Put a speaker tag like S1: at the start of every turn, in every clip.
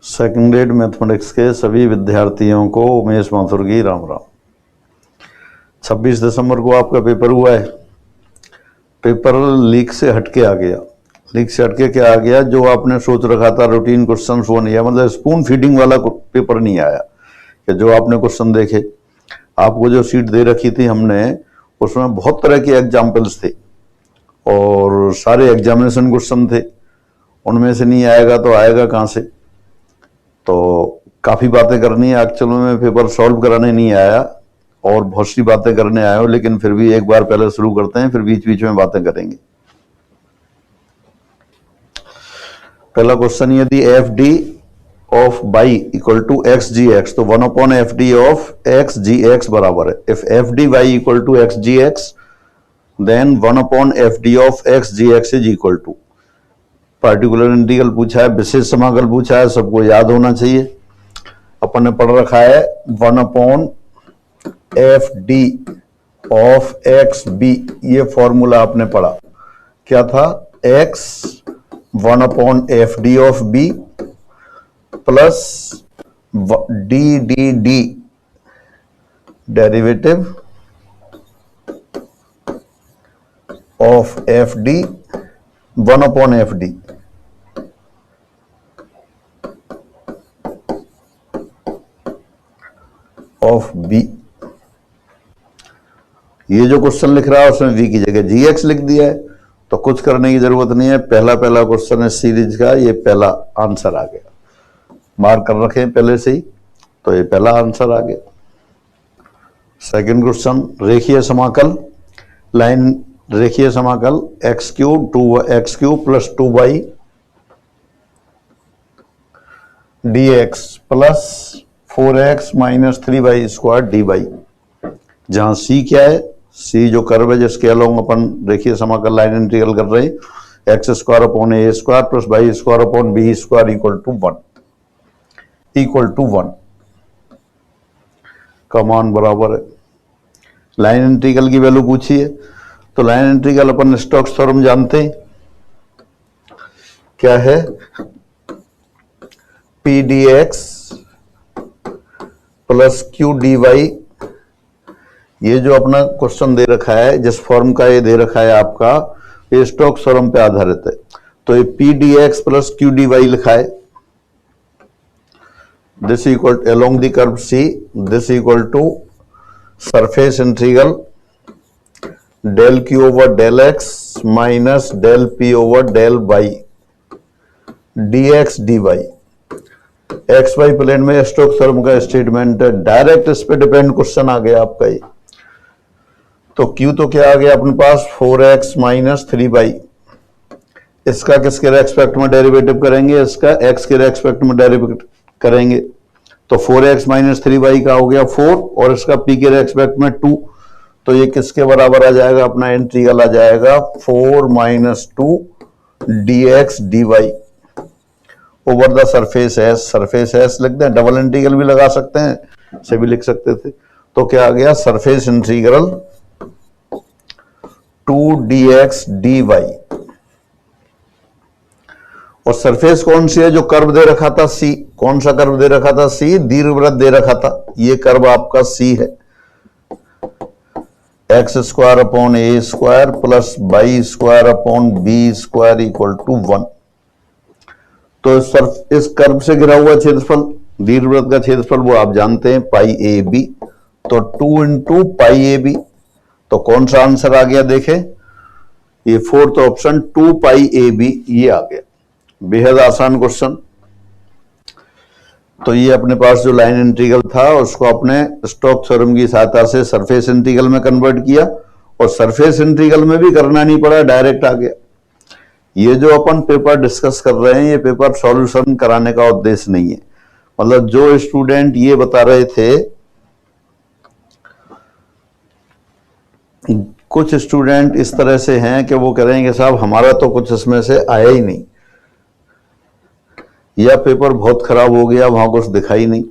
S1: Second grade mathematics के सभी विद्यार्थियों को उमेश माथुर की राम राम। 26 दिसंबर को आपका पेपर हुआ है। पेपर लीक से हटके आ गया। लीक से हटके क्या आ गया, जो आपने सोच रखा था रूटीन क्वेश्चन वो नहीं आया। मतलब स्पून फीडिंग वाला पेपर नहीं आया कि जो आपने क्वेश्चन देखे। आपको जो सीट दे रखी थी हमने, उसमें बहुत तरह के एग्जाम्पल्स थे और सारे एग्जामिनेशन क्वेश्चन थे। उनमें से नहीं आएगा तो आएगा कहाँ से। तो काफ़ी बातें करनी है। एक्चुअली में पेपर सॉल्व कराने नहीं आया और बहुत सी बातें करने आया हूँ, लेकिन फिर भी एक बार पहले शुरू करते हैं, फिर बीच बीच में बातें करेंगे। पहला क्वेश्चन, यदि F D of Y equal to X G X, तो 1 F D of X G x बराबर है। If F D Y equal to X G X, then 1 F D of X G X is equal to. Particular integral पूछा है, विशेष समाकल पूछा है, सबको याद होना चाहिए। अपन ने पढ़ रखा है 1 F D of X B. ये फॉर्मूला आपने पढ़ा, क्या था? X 1 F D of B plus D D D derivative of F D 1 F D. Of B. ये जो क्वेश्चन लिख रहा है उसमें वी की जगह जी एक्स लिख दिया है, तो कुछ करने की जरूरत नहीं है। पहला क्वेश्चन है सीरीज का, ये पहला आंसर आ गया। मार्क कर रखे पहले से ही, तो ये पहला आंसर आ गया। सेकंड क्वेश्चन, रेखीय समाकल, लाइन रेखीय समाकल x cube plus 2y dx plus 4x minus 3y square dy। जहां c क्या है? c जो कर्व है जिसके अलोंग अपन रेखीय समाकल लाइन इंटीग्रल कर रहे हैं, X square upon A square plus Y square upon B square equal to 1 का मान बराबर है। लाइन इंटीग्रल की वैल्यू पूछी है, तो लाइन इंटीग्रल अपन स्टोक्स थ्योरम जानते हैं, क्या है? P D X plus Q D Y. ये जो अपना क्वेश्चन दे रखा है, जिस फॉर्म का ये दे रखा है आपका, ये स्टोक्स थ्योरम पे आधारित है। तो ये P D X plus Q D Y लिखा है। This equal along the curve C, this equal to surface integral del Q over del X minus del P over del Y D X D Y. X Y plane में Stokes theorem का statement है, direct इस पे depend question आ गया आपका ये। तो Q तो क्या आ गया अपने पास? 4x minus 3y। इसका किसके रेस्पेक्ट में डेरिवेटिव करेंगे? इसका x के रेस्पेक्ट में डेरिवेटिव करेंगे। तो 4x माइनस 3y का हो गया 4 और इसका p के रेस्पेक्ट में 2। तो ये किसके बराबर आ जाएगा? अपना इंटीग्रल आ जाएगा 4 minus 2 dx dy over the surface S. Surface S लिख दें, डबल इंटीग्रल भी लगा सकते हैं, से भी लिख सकते थे। तो क्या आ गया? Surface integral 2 dx dy। और सरफेस कौन सी है? जो कर्व दे रखा था C। कौन सा कर्व दे रखा था? C। दीर्घवृत्त दे रखा था, ये कर्व आपका C है। X square upon A square plus Y square upon B square equal to 1। तो इस कर्व से घिरा हुआ क्षेत्रफल, दीर्घवृत्त का क्षेत्रफल, वो आप जानते हैं, पाई ए बी। तो 2 इंटू पाई ए बी। तो कौन सा आंसर आ गया? देखें, ये fourth option 2 pi A B, ये आ गया। बेहद आसान क्वेश्चन। तो ये अपने पास जो लाइन इंटीग्रल था उसको अपने स्टोक्स थ्योरम की सहायता से सरफेस इंटीग्रल में कन्वर्ट किया, और सरफेस इंटीग्रल में भी करना नहीं पड़ा, डायरेक्ट आ गया। ये जो अपन पेपर डिस्कस कर रहे हैं, ये पेपर सॉल्यूशन कराने का उद्देश्य नहीं है। मतलब जो स्टूडेंट ये बता रहे थे, कुछ स्टूडेंट इस तरह से हैं कि वो कह रहे हैं कि साहब हमारा तो कुछ इसमें से आया ही नहीं, या पेपर बहुत खराब हो गया, वहां कुछ दिखाई नहीं।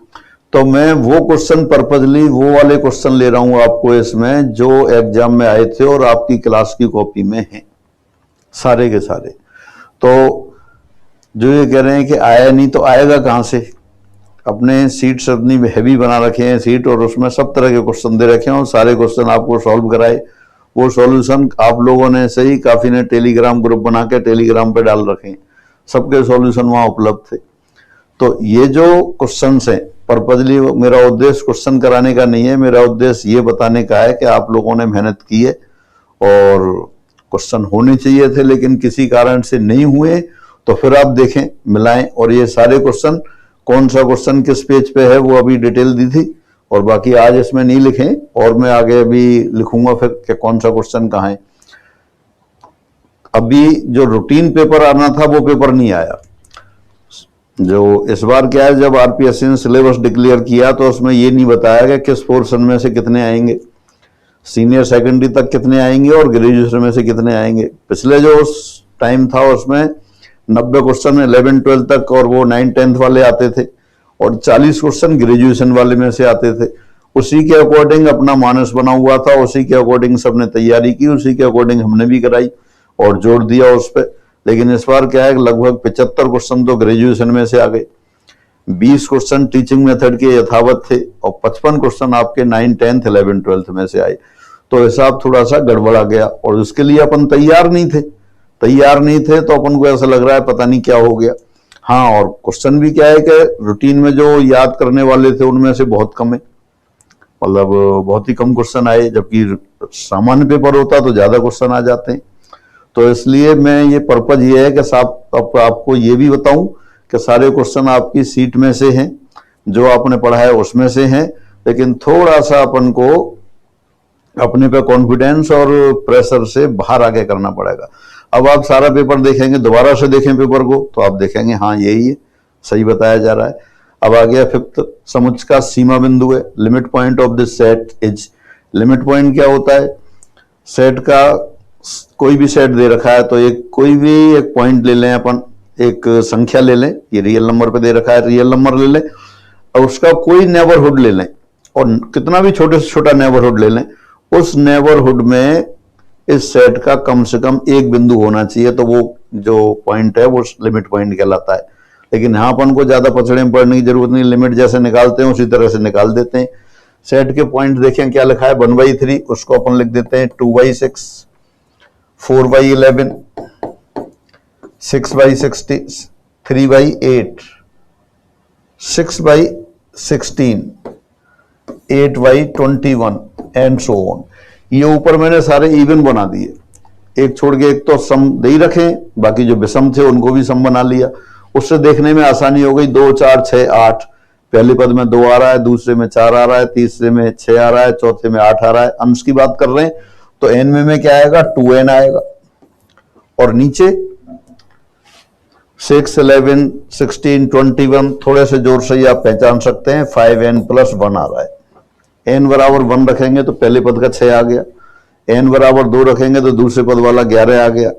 S1: तो मैं वो क्वेश्चन पर्पजली, वो वाले क्वेश्चन ले रहा हूं आपको इसमें जो एग्जाम में आए थे और आपकी क्लास की कॉपी में हैं, सारे के सारे। तो जो ये कह रहे हैं कि आया नहीं तो आएगा कहाँ से। अपने सीट्स इतनी हैवी बना रखे हैं सीट, और उसमें सब तरह के क्वेश्चन दे रखे हैं और सारे क्वेश्चन आपको सॉल्व कराए। वो सॉल्यूशन आप लोगों ने सही, काफी ने टेलीग्राम ग्रुप बना के टेलीग्राम पे डाल रखे हैं, सबके सॉल्यूशन वहां उपलब्ध थे। तो ये जो क्वेश्चन हैं, पर्पजली मेरा उद्देश्य क्वेश्चन कराने का नहीं है, मेरा उद्देश्य ये बताने का है कि आप लोगों ने मेहनत की है और क्वेश्चन होने चाहिए थे, लेकिन किसी कारण से नहीं हुए। तो फिर आप देखें, मिलाएं, और ये सारे क्वेश्चन, कौन सा क्वेश्चन किस पेज पे है वो अभी डिटेल दी थी, और बाकी आज इसमें नहीं लिखें, और मैं आगे अभी लिखूंगा फिर कि कौन सा क्वेश्चन कहाँ है। अभी जो रूटीन पेपर आना था वो पेपर नहीं आया। जो इस बार क्या है, जब आरपीएससी ने सिलेबस डिक्लेयर किया तो उसमें ये नहीं बताया गया किस पोर्शन में से कितने आएंगे, सीनियर सेकेंडरी तक कितने आएंगे और ग्रेजुएशन में से कितने आएंगे। पिछले जो उस टाइम था उसमें 90 क्वेश्चन 11 12 तक और वो 9 10th वाले आते थे, और 40 क्वेश्चन ग्रेजुएशन वाले में से आते थे। उसी के अकॉर्डिंग अपना मानस बना हुआ था, उसी के अकॉर्डिंग सबने तैयारी की, उसी के अकॉर्डिंग हमने भी कराई और जोर दिया उस पर। लेकिन इस बार क्या है, लगभग 75 क्वेश्चन तो ग्रेजुएशन में से आ गए, 20 क्वेश्चन टीचिंग मेथड के यथावत थे, और 55 क्वेश्चन आपके 9 10th 11 12th में से आए। तो हिसाब थोड़ा सा गड़बड़ा गया, और उसके लिए अपन तैयार नहीं थे, तो अपन को ऐसा लग रहा है पता नहीं क्या हो गया। हाँ, और क्वेश्चन भी क्या है कि रूटीन में जो याद करने वाले थे उनमें से बहुत कम है, मतलब बहुत ही कम क्वेश्चन आए, जबकि सामान्य पेपर होता तो ज्यादा क्वेश्चन आ जाते हैं। तो इसलिए मैं ये पर्पज ये है कि आपको ये भी बताऊं कि सारे क्वेश्चन आपकी सीट में से हैं, जो आपने पढ़ा है उसमें से हैं, लेकिन थोड़ा सा अपन को अपने पे कॉन्फिडेंस और प्रेशर से बाहर आगे करना पड़ेगा। अब आप सारा पेपर देखेंगे, दोबारा से देखें पेपर को, तो आप देखेंगे हाँ यही है, सही बताया जा रहा है। अब आ गया 5th, समुच्चय का सीमा बिंदु है। Limit point of this set is, limit point क्या होता है, सेट का कोई भी सेट दे रखा है तो कोई भी एक पॉइंट ले लें अपन, एक संख्या ले लें, ये रियल नंबर पे दे रखा है, रियल नंबर ले लें, और उसका कोई नेबरहुड ले लें, और कितना भी छोटे से छोटा नेबरहुड ले लें, उस नेबरहुड में इस सेट का कम से कम एक बिंदु होना चाहिए, तो वो जो पॉइंट है वो लिमिट पॉइंट कहलाता है। लेकिन यहाँ अपन को ज्यादा पछड़े में पड़ने की जरूरत नहीं, लिमिट जैसे निकालते हैं उसी तरह से निकाल देते हैं। सेट के पॉइंट देखें क्या लिखा है, 1/3, उसको अपन लिख देते हैं 2/6, 4/11, 6/60, 3/8, 6/16, 8/21 एंड सो ऑन। ये ऊपर मैंने सारे इवन बना दिए, एक छोड़ के एक तो सम दे ही रखे, बाकी जो विषम थे उनको भी सम बना लिया। उससे देखने में आसानी हो गई। 2 4 6 8, पहले पद में 2 आ रहा है, दूसरे में 4 आ रहा है, तीसरे में 6 आ रहा है, चौथे में 8 आ रहा है। अंश की बात कर रहे हैं तो n में क्या आएगा, 2n आएगा, और नीचे 6 11 16 21, थोड़े से जोर से ही आप पहचान सकते हैं, 5n+1 आ रहा है। n बराबर 1 रखेंगे तो पहले पद का 6 आ गया, n बराबर 2 रखेंगे तो दूसरे पद वाला 11 आ गया,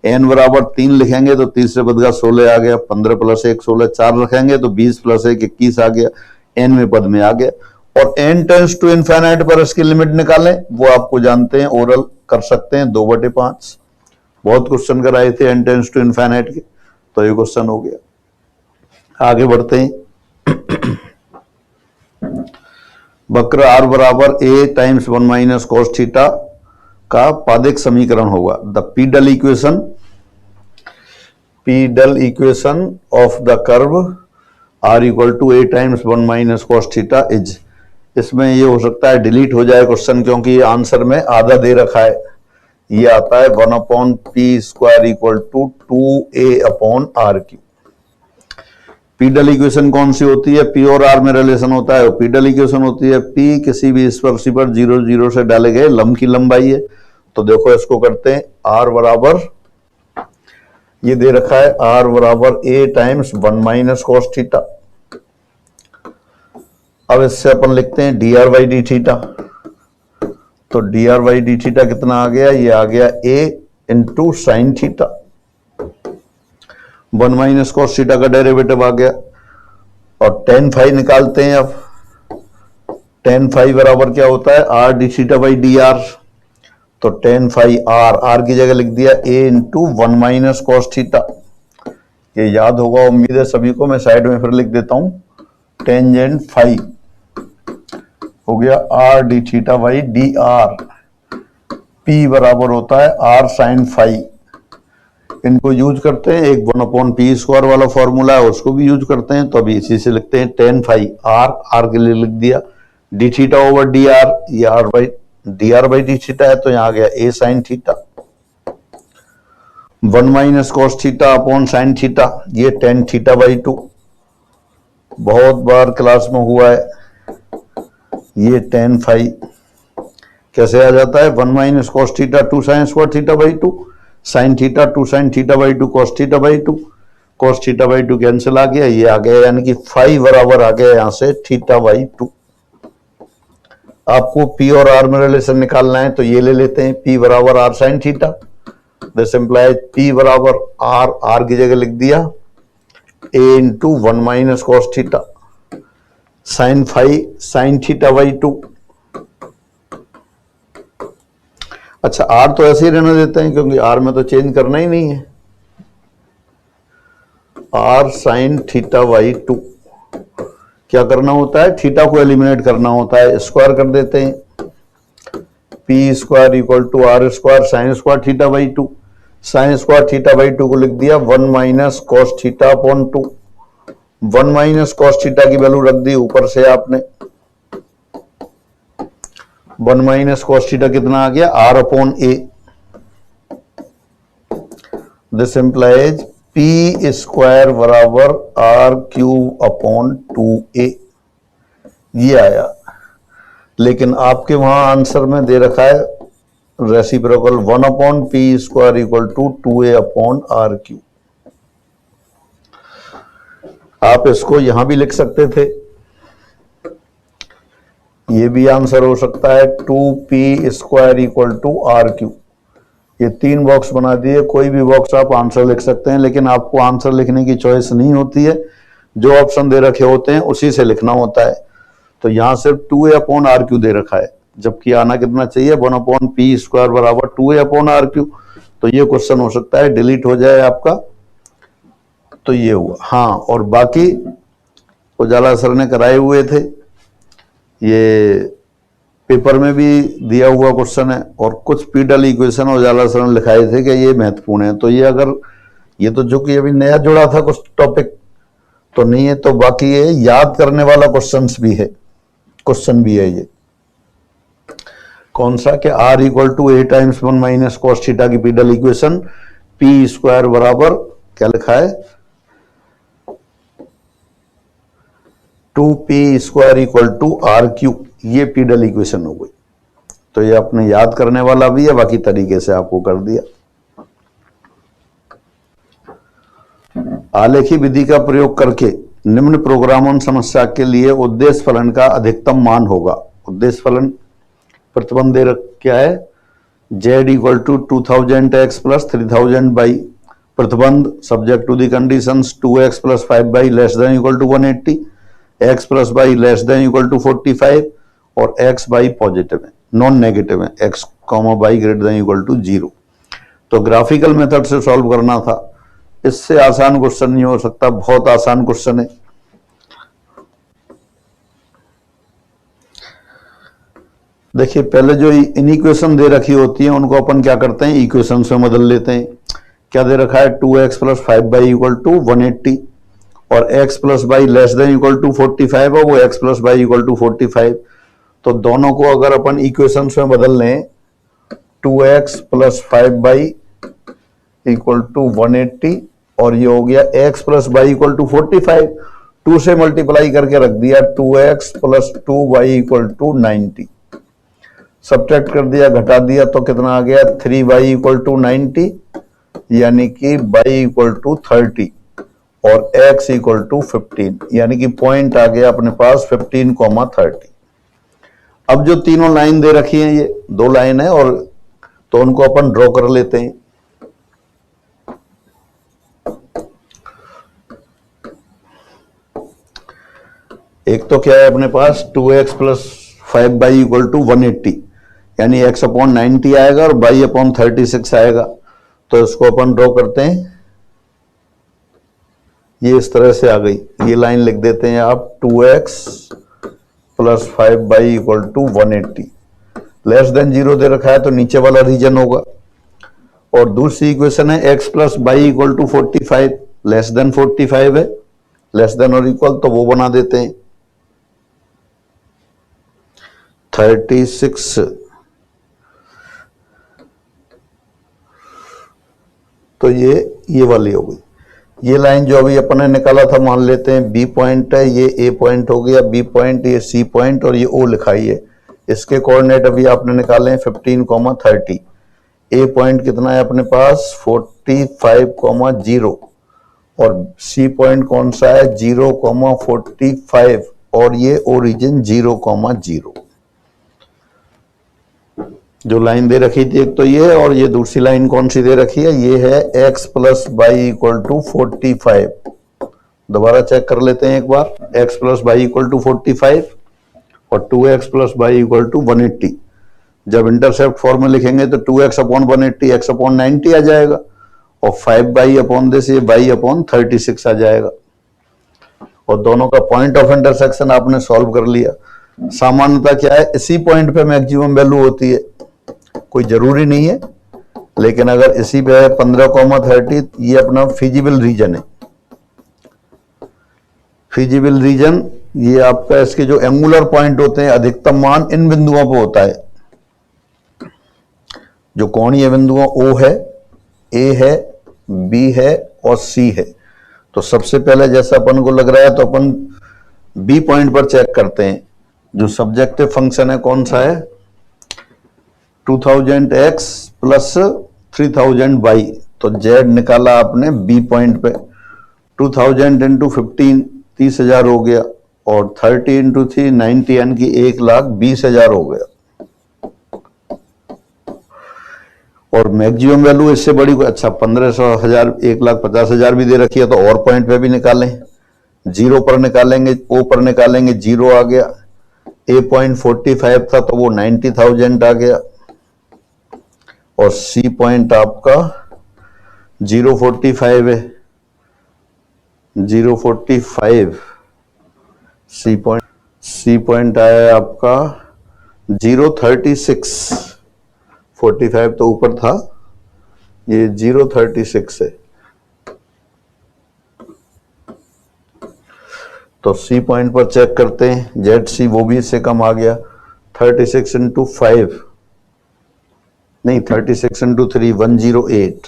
S1: n बराबर 3 लिखेंगे तो तीसरे पद का 16 आ गया, 15 + 1 16, 4 रखेंगे तो 20 + 1 21 आ गया, nवें पद में आ गया। और n टेंड्स टू इनफाइनाइट पर इसकी लिमिट निकालें, वो आपको जानते हैं, ओरल कर सकते हैं, 2/5। बहुत क्वेश्चन कराए थे n टेंड्स टू इनफाइनाइट के, तो ये क्वेश्चन हो गया। आगे बढ़ते हैं। वक्र r बराबर a × 1 - cos थीटा का पादिक समीकरण होगा। The pedal equation of the curve r = a × 1 - cos theta is. इसमें ये हो सकता है डिलीट हो जाए क्वेश्चन, क्योंकि आंसर में आधा दे रखा है। ये आता है 1/p² = 2a/r³। पीडल इक्वेशन कौन सी होती है, p और r में रिलेशन होता है। पीडल इक्वेशन होती है p किसी भी स्पर्शी पर 0 0 से डाले गए लंब की लंबाई है। तो देखो इसको करते हैं, r बराबर, ये दे रखा है r बराबर a × 1 - cos थीटा। अब इससे अपन लिखते हैं dr/dθ। तो dr/dθ कितना आ गया, ये आ गया a × sin theta. 1 - cos theta का डेरिवेटिव आ गया, और tan phi निकालते हैं। अब tan phi बराबर क्या होता है, r dθ/dr। तो tan phi r की जगह लिख दिया a × 1 - cos थीटा। ये याद होगा उम्मीद है सभी को। मैं साइड में फिर लिख देता हूं, टेंजेंट फाई हो गया R D theta by d are, P बराबर होता है आर साइन फाई। इनको यूज करते हैं, एक 1/p² वाला फॉर्मूला है उसको भी यूज करते हैं, तो अभी इसी से लिखते हैं टेन फाई आर के लिए लिख दिया d theta over d r, ये r by d r by d theta है, तो यहाँ आ गया a sine theta. 1 minus cos theta upon sine theta, ये टेन थीटा बाई 2, बहुत बार क्लास में हुआ है। ये टेन फाई कैसे आ जाता है, 1 minus cos theta 2 sine square theta by 2, sine theta 2 sine theta by 2 cos theta by 2, cos theta by 2 cancel आ गया, ये आ गया, यानी कि फाई बराबर आ गया यहां से थीटा बाई 2। आपको पी और आर में रिलेशन निकालना है तो ये ले लेते हैं, पी बराबर r sine theta, this implies p बराबर आर की जगह लिख दिया a into 1 minus cos theta sine phi sine theta by 2। अच्छा, आर तो ऐसे ही रहने देते हैं क्योंकि आर में तो चेंज करना ही नहीं है, आर साइन थीटा बाई 2। क्या करना होता है, थीटा को एलिमिनेट करना होता है, स्क्वायर कर देते हैं, P square equal to R square sine square theta by 2, sine square theta by 2 को लिख दिया 1 minus cos theta upon 2, 1 minus cos theta की वैल्यू रख दी ऊपर से आपने, 1 माइनस कॉस थीटा कितना आ गया R upon A, this implies P square बराबर आर क्यूब अपॉन 2a, ये आया। लेकिन आपके वहां आंसर में दे रखा है reciprocal 1/p² equal to 2a upon R cube. आप इसको यहां भी लिख सकते थे, ये भी आंसर हो सकता है 2p² equal to R cube. ये 3 बॉक्स बना दिए, कोई भी बॉक्स आप आंसर लिख सकते हैं, लेकिन आपको आंसर लिखने की चॉइस नहीं होती है, जो ऑप्शन दे रखे होते हैं उसी से लिखना होता है। तो यहां सिर्फ 2a अपॉन आर क्यू दे रखा है, जबकि आना कितना चाहिए 1/p² बराबर 2a अपॉन आर क्यू। तो ये क्वेश्चन हो सकता है डिलीट हो जाए आपका, तो ये हुआ। हाँ, और बाकी उजाला सर ने कराए हुए थे, ये पेपर में भी दिया हुआ क्वेश्चन है, और कुछ पीडल इक्वेशन उजाला सर ने लिखाए थे कि ये महत्वपूर्ण है। तो ये अगर ये तो जो कि अभी नया जुड़ा था कुछ टॉपिक तो नहीं है, तो बाकी ये याद करने वाला क्वेश्चन भी है ये। कौन सा, कि r equal to A times 1 minus cos theta की पीडल इक्वेशन, पी स्क्वायर बराबर क्या लिखा है 2p² equal to R cube, ये पीडल इक्वेशन हो गई। तो ये आपने याद करने वाला भी है, बाकी तरीके से आपको कर दिया। आलेखी विधि का प्रयोग करके निम्न प्रोग्रामन समस्या के लिए उद्देश्य फलन का अधिकतम मान होगा। उद्देश्य फलन प्रतिबंध दे क्या है, z equal to 2000x plus 3000 by, प्रतिबंध subject to the conditions 2x plus 5y less than equal to 180, x plus by less than equal to 45, और x बाई पॉजिटिव है, नॉन नेगेटिव है, x बाई ग्रेटर देन इक्वल टू 0। तो graphical method से solve करना था, इससे आसान क्वेश्चन नहीं हो सकता, बहुत आसान क्वेश्चन है। देखिए, पहले जो इनइक्वेशन दे रखी होती है उनको अपन क्या करते हैं, इक्वेशन से बदल लेते हैं। क्या दे रखा है 2x plus 5y equal to 180, और x plus by less than equal to 45 है, वो x plus Y equal to 45। तो दोनों को अगर अपन इक्वेशन में बदल लें, 2x plus 5y equal to 180, और ये हो गया x plus Y equal to 45, 2 से मल्टीप्लाई करके रख दिया 2x plus 2y equal to 90, subtract कर दिया, घटा दिया, तो कितना आ गया 3y इक्वल टू 90, यानी कि y इक्वल टू 30 और x इक्वल टू 15, यानी कि पॉइंट आ गया अपने पास 15,30। अब जो तीनों लाइन दे रखी हैं, ये 2 लाइन है, और तो उनको अपन ड्रॉ कर लेते हैं। एक तो क्या है अपने पास 2x plus 5y equal to 180, यानी x अपॉन 90 आएगा और y अपॉन 36 आएगा। तो इसको अपन ड्रॉ करते हैं। ये इस तरह से आ गई, ये लाइन लिख देते हैं आप 2x plus 5y equal to 180, less than 0 दे रखा है तो नीचे वाला रीजन होगा। और दूसरी इक्वेशन है x plus Y equal to 45, less than 45 है, लेस देन और इक्वल तो वो बना देते हैं 36। तो ये वाली हो गई। ये लाइन जो अभी अपन ने निकाला था, मान लेते हैं बी पॉइंट है, ये ए पॉइंट हो गया, बी पॉइंट, ये सी पॉइंट और ये ओ लिखाई है। इसके कोऑर्डिनेट अभी आपने निकाले हैं 15, 30। ए पॉइंट कितना है अपने पास 45, 0 और सी पॉइंट कौन सा है 0, 45 और ये ओरिजिन 0, 0। जो लाइन दे रखी थी एक तो ये, और ये दूसरी लाइन कौन सी दे रखी है, ये है x plus Y equal to 45। दोबारा चेक कर लेते हैं एक बार, x plus Y equal to 45 और 2x plus Y equal to 180। जब इंटरसेप्ट फॉर्म में लिखेंगे तो 2x अपॉन 180 x अपॉन 90 आ जाएगा और 5 बाई अपॉन दिस ये बाई अपॉन 36 आ जाएगा। और दोनों का पॉइंट ऑफ इंटरसेक्शन आपने सॉल्व कर लिया। सामान्यतः क्या है, इसी पॉइंट पे मैक्सिमम वैल्यू होती है, कोई जरूरी नहीं है, लेकिन अगर इसी पे है 15, 30, ये अपना फिजिबल रीजन है। फिजिबल रीजन ये आपका, इसके जो एंगुलर पॉइंट होते हैं अधिकतम मान इन बिंदुओं पर होता है। जो कोणीय बिंदुओं O है, A है, B है और C है। तो सबसे पहले जैसा अपन को लग रहा है तो अपन B पॉइंट पर चेक करते हैं। जो सब्जेक्टिव फंक्शन है कौन सा है 2000x प्लस 3000y, तो z निकाला आपने B पॉइंट पे। 2000 इंटू 15 30,000 हो गया और 30 इंटू 3 90 यानी कि 1,20,000 हो गया। और मैक्सिमम वैल्यू इससे बड़ी को अच्छा 1500,000 1,50,000 भी दे रखी है, तो और पॉइंट पे भी निकालें। 0 पर निकालेंगे, O पर निकालेंगे 0 आ गया, A पॉइंट 45 था तो वो 90,000 आ गया और C पॉइंट आपका 0.45 है, 0.45। C पॉइंट आया आपका 0.36, 45 तो ऊपर था, ये 0.36 है। तो C पॉइंट पर चेक करते हैं, ZC वो भी इससे कम आ गया। 36 इंटू 5 नहीं 36 इंटू 3 108,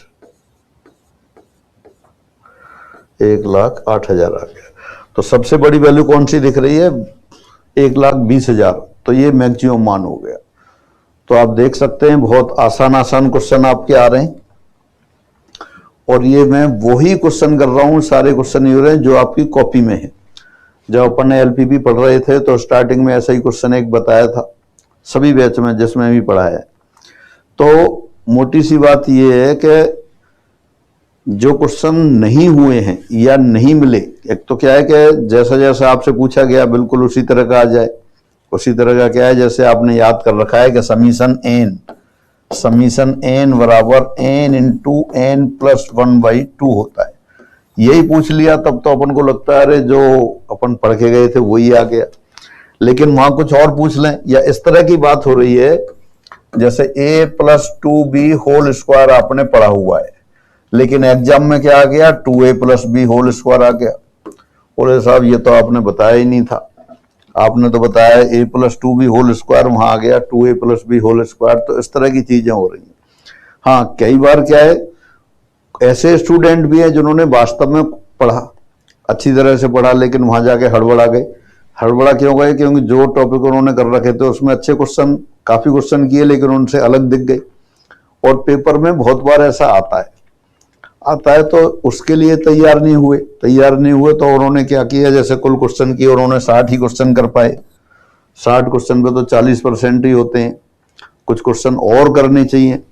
S1: 1,08,000 आ गया। तो सबसे बड़ी वैल्यू कौन सी दिख रही है 1,20,000, तो ये मैक्सिमम मान हो गया। तो आप देख सकते हैं बहुत आसान क्वेश्चन आपके आ रहे हैं। और ये मैं वही क्वेश्चन कर रहा हूं, सारे क्वेश्चन ये हो रहे हैं जो आपकी कॉपी में है। जब अपन ने एलपीपी पढ़ रहे थे तो स्टार्टिंग में ऐसा ही क्वेश्चन एक बताया था, सभी बैच में जिसमें भी पढ़ा है। तो मोटी सी बात यह है कि जो क्वेश्चन नहीं हुए हैं या नहीं मिले, एक तो क्या है कि जैसा जैसा आपसे पूछा गया बिल्कुल उसी तरह का आ जाए। उसी तरह का क्या है, जैसे आपने याद कर रखा है कि समीशन एन बराबर n इंटू n प्लस 1/2 होता है। यही पूछ लिया तब तो अपन को लगता है अरे जो अपन पढ़ के गए थे वही आ गया, लेकिन वहां कुछ और पूछ लें या इस तरह की बात हो रही है जैसे a plus 2b whole square आपने पढ़ा हुआ है, लेकिन एग्जाम में क्या आ गया 2a plus b whole square आ गया। बोले साहब ये तो आपने बताया ही नहीं था, आपने तो बताया a plus 2b whole square, वहां आ गया 2a plus b whole square. तो इस तरह की चीजें हो रही हैं। हाँ, कई बार क्या है ऐसे स्टूडेंट भी हैं जिन्होंने वास्तव में पढ़ा, अच्छी तरह से पढ़ा, लेकिन वहां जाके हड़बड़ा गए। हड़बड़ा क्यों गए? क्योंकि जो टॉपिक उन्होंने कर रखे थे उसमें अच्छे क्वेश्चन, काफी क्वेश्चन किए, लेकिन उनसे अलग दिख गए। और पेपर में बहुत बार ऐसा आता है तो उसके लिए तैयार नहीं हुए तो उन्होंने क्या किया, जैसे कुल क्वेश्चन किए उन्होंने 60 ही क्वेश्चन कर पाए। 60 क्वेश्चन पे तो 40% ही होते हैं, कुछ क्वेश्चन और करने चाहिए।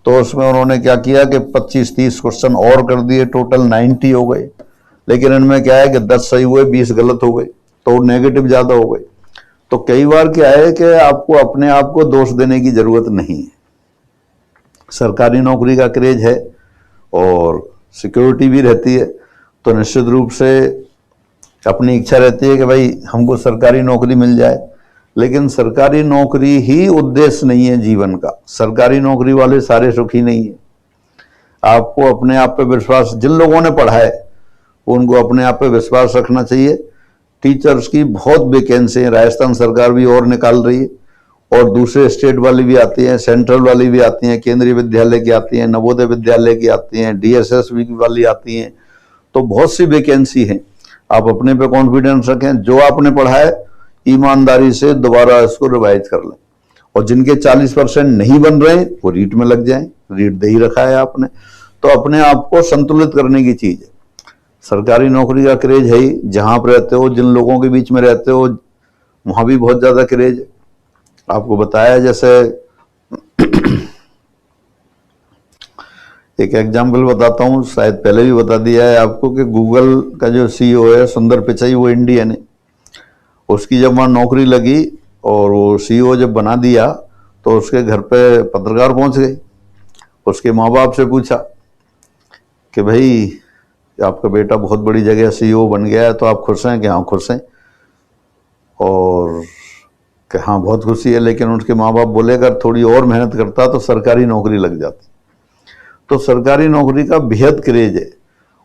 S1: तो उसमें उन्होंने क्या किया कि 25-30 क्वेश्चन और कर दिए, टोटल 90 हो गए। लेकिन इनमें क्या है कि 10 सही हुए 20 गलत हो गए, तो नेगेटिव ज्यादा हो गए। तो कई बार क्या है कि आपको अपने आप को दोष देने की जरूरत नहीं है। सरकारी नौकरी का क्रेज है और सिक्योरिटी भी रहती है, तो निश्चित रूप से अपनी इच्छा रहती है कि भाई हमको सरकारी नौकरी मिल जाए, लेकिन सरकारी नौकरी ही उद्देश्य नहीं है जीवन का। सरकारी नौकरी वाले सारे सुखी नहीं है। आपको अपने आप पे विश्वास, जिन लोगों ने पढ़ा है उनको अपने आप पे विश्वास रखना चाहिए। टीचर्स की बहुत वैकेंसी है, राजस्थान सरकार भी और निकाल रही है, और दूसरे स्टेट वाली भी आती हैं, सेंट्रल वाली भी आती हैं, केंद्रीय विद्यालय की आती हैं, नवोदय विद्यालय की आती हैं, DSS वाली आती हैं। तो बहुत सी वैकेंसी हैं। आप अपने पे कॉन्फिडेंस रखें, जो आपने पढ़ा है ईमानदारी से दोबारा इसको रिवाइज कर लें, और जिनके 40% नहीं बन रहे वो रीट में लग जाएं। रीट दे ही रखा है आपने, तो अपने आप को संतुलित करने की चीज है। सरकारी नौकरी का क्रेज है ही, जहां आप रहते हो, जिन लोगों के बीच में रहते हो, वहां भी बहुत ज्यादा क्रेज है। आपको बताया, जैसे एक एग्जाम्पल बताता हूँ, शायद पहले भी बता दिया है आपको, कि गूगल का जो CEO है सुंदर पिचाई, वो इंडियन है। उसकी जब वहाँ नौकरी लगी और वो CEO जब बना दिया, तो उसके घर पे पत्रकार पहुंच गए। उसके माँ बाप से पूछा कि भाई आपका बेटा बहुत बड़ी जगह CEO बन गया है, तो आप खुश हैं? कि हाँ खुश हैं। और कि हाँ बहुत खुशी है, लेकिन उनके माँ बाप बोले अगर थोड़ी और मेहनत करता तो सरकारी नौकरी लग जाती। तो सरकारी नौकरी का बेहद क्रेज है,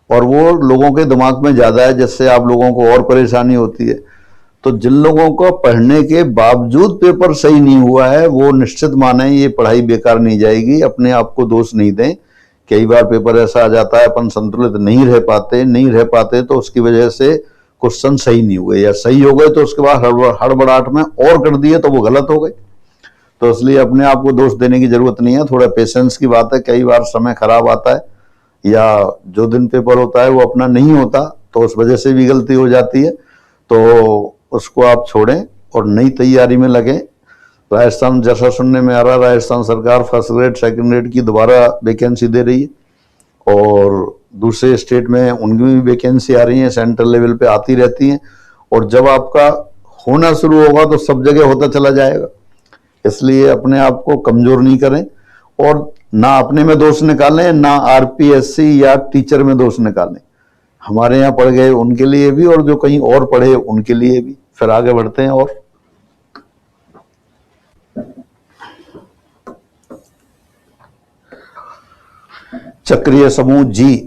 S1: और वो लोगों के दिमाग में ज़्यादा है, जिससे आप लोगों को और परेशानी होती है। तो जिन लोगों को पढ़ने के बावजूद पेपर सही नहीं हुआ है, वो निश्चित माने ये पढ़ाई बेकार नहीं जाएगी। अपने आप को दोष नहीं दें। कई बार पेपर ऐसा आ जाता है, अपन संतुलित नहीं रह पाते तो उसकी वजह से क्वेश्चन सही नहीं हुए, या सही हो गए तो उसके बाद हड़बड़ाहट में और कर दिए तो वो गलत हो गए। तो इसलिए अपने आप को दोष देने की जरूरत नहीं है। थोड़ा पेशेंस की बात है। कई बार समय खराब आता है, या जो दिन पेपर होता है वो अपना नहीं होता, तो उस वजह से भी गलती हो जाती है। तो उसको आप छोड़ें और नई तैयारी में लगें। राजस्थान, जैसा सुनने में आ रहा, राजस्थान सरकार फर्स्ट ग्रेड सेकंड ग्रेड की दोबारा वैकेंसी दे रही है, और दूसरे स्टेट में उनकी भी वैकेंसी आ रही है, सेंट्रल लेवल पे आती रहती हैं। और जब आपका होना शुरू होगा तो सब जगह होता चला जाएगा। इसलिए अपने आप को कमजोर नहीं करें, और ना अपने में दोष निकालें, ना RPSC या टीचर में दोष निकालें। हमारे यहाँ पढ़ गए उनके लिए भी, और जो कहीं और पढ़े उनके लिए भी। फिर आगे बढ़ते हैं। और चक्रीय समूह G,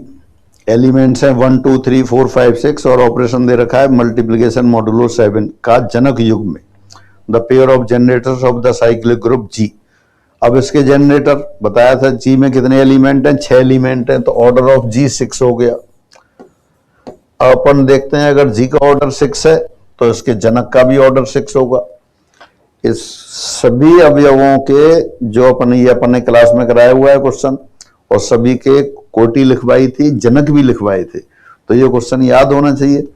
S1: एलिमेंट्स हैं 1 2 3 4 5 6, और ऑपरेशन दे रखा है मल्टीप्लिकेशन मॉडुलो 7 का जनक युग में। The pair of generators of the cyclic group G। अब इसके जनरेटर बताया था, G में कितने एलिमेंट हैं? 6 एलिमेंट हैं, तो ऑर्डर ऑफ G 6 हो गया। अपन देखते हैं, अगर G का ऑर्डर 6 है तो इसके जनक का भी ऑर्डर 6 होगा। इस सभी अवयवों के जो अपन ने क्लास में कराया हुआ है क्वेश्चन, और सभी के कोटि लिखवाई थी, जनक भी लिखवाए थे, तो ये क्वेश्चन याद होना चाहिए।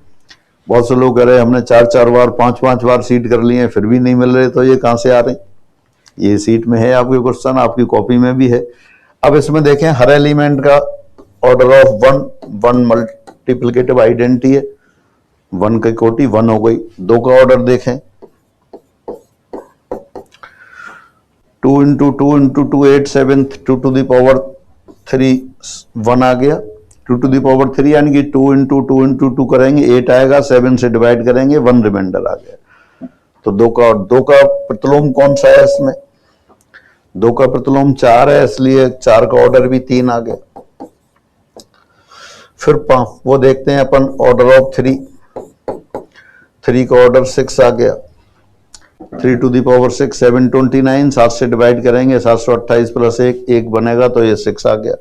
S1: बहुत से लोग कह रहे हमने 4 बार 5 बार सीट कर लिए फिर भी नहीं मिल रहे, तो ये कहां से आ रहे? ये सीट में है आपके क्वेश्चन, आपकी कॉपी में भी है। अब इसमें देखें, हर एलिमेंट का ऑर्डर ऑफ 1 मल्टीप्लिकेटिव आइडेंटिटी है, 1 की कोटि 1 हो गई। 2 का ऑर्डर देखें, 2 × 2 × 2 8 7 2 to the power 3 1 आ गया। 2 to the power 3 यानी कि 2 × 2 × 2 करेंगे 8 आएगा, 7 से डिवाइड करेंगे 1 रिमाइंडर आ गया। तो 2 का प्रतिलोम कौन सा है इसमें? 2 का प्रतिलोम 4 है, इसलिए 4 का ऑर्डर भी 3 आ गया। फिर वो देखते हैं अपन, ऑर्डर ऑफ 3 का ऑर्डर 6 आ गया। 3 to the power 6 729, 7 से डिवाइड करेंगे 728 + 1 बनेगा, तो ये 6 आ गया।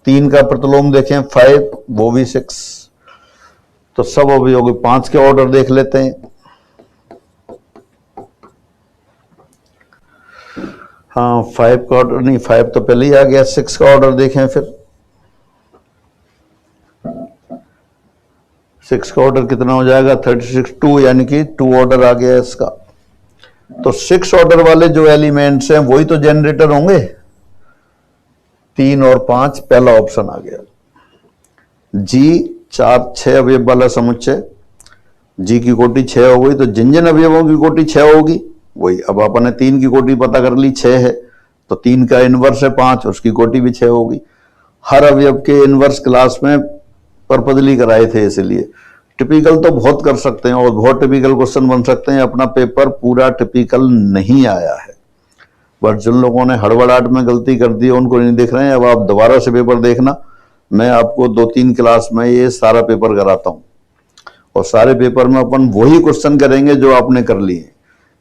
S1: 3 का प्रतिलोम देखें 5, वो भी 6। तो सब अभी हो गए। 5 के ऑर्डर देख लेते हैं। हाँ 5 का ऑर्डर नहीं, 5 तो पहले ही आ गया। 6 का ऑर्डर देखें फिर, 6 का ऑर्डर कितना हो जाएगा? 36 2, यानी कि 2 ऑर्डर आ गया इसका। तो 6 ऑर्डर वाले जो एलिमेंट्स हैं वही तो जनरेटर होंगे। 3 और 5 पहला ऑप्शन आ गया। G 4 6 अवयव वाला समुच्चय, G की कोटि 6 हो गई, तो जिन जिन अवयवों की कोटि 6 होगी वही। अब अपन ने 3 की कोटि पता कर ली, 6 है, तो 3 का इनवर्स है 5, उसकी कोटि भी 6 होगी। हर अवयव के इनवर्स क्लास में पर्पजली कराए थे इसलिए। टिपिकल तो बहुत कर सकते हैं और बहुत टिपिकल क्वेश्चन बन सकते हैं, अपना पेपर पूरा टिपिकल नहीं आया है, बट जिन लोगों ने हड़बड़ाहट में गलती कर दी उनको नहीं दिख रहे हैं। अब आप दोबारा से पेपर देखना, मैं आपको 2-3 क्लास में ये सारा पेपर कराता हूँ और सारे पेपर में अपन वही क्वेश्चन करेंगे जो आपने कर लिए।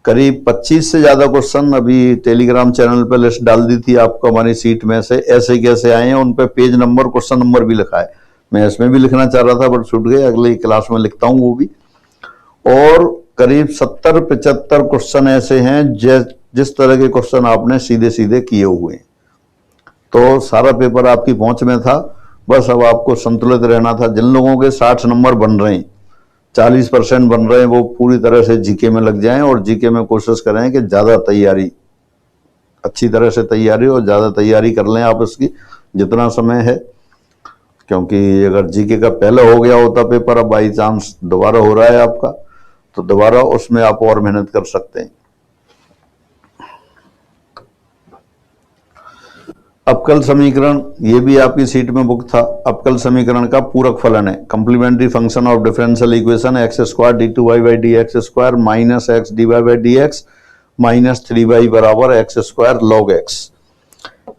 S1: करीब 25 से ज्यादा क्वेश्चन अभी टेलीग्राम चैनल पे लिस्ट डाल दी थी आपको हमारी सीट में से, ऐसे कैसे आए हैं, उन पे पेज नंबर क्वेश्चन नंबर भी लिखा है। मैं इसमें भी लिखना चाह रहा था बट छूट गए, अगली क्लास में लिखता हूँ वो भी। और करीब 70-75 क्वेश्चन ऐसे हैं जिस तरह के क्वेश्चन आपने सीधे सीधे किए हुए हैं। तो सारा पेपर आपकी पहुंच में था, बस अब आपको संतुलित रहना था। जिन लोगों के 60 नंबर बन रहे हैं, 40% बन रहे हैं, वो पूरी तरह से जीके में लग जाएं और जीके में कोशिश करें कि ज्यादा तैयारी, अच्छी तरह से तैयारी और ज्यादा तैयारी कर लें आप इसकी, जितना समय है। क्योंकि अगर जीके का पहले हो गया होता पेपर, अब बाई चांस दोबारा हो रहा है आपका, तो दोबारा उसमें आप और मेहनत कर सकते हैं। अवकल समीकरण, ये भी आपकी सीट में बुक था। अवकल समीकरण का पूरक फलन है complementary function of differential equation x² d2y dx² minus x dy dx minus 3y बराबर x² log x।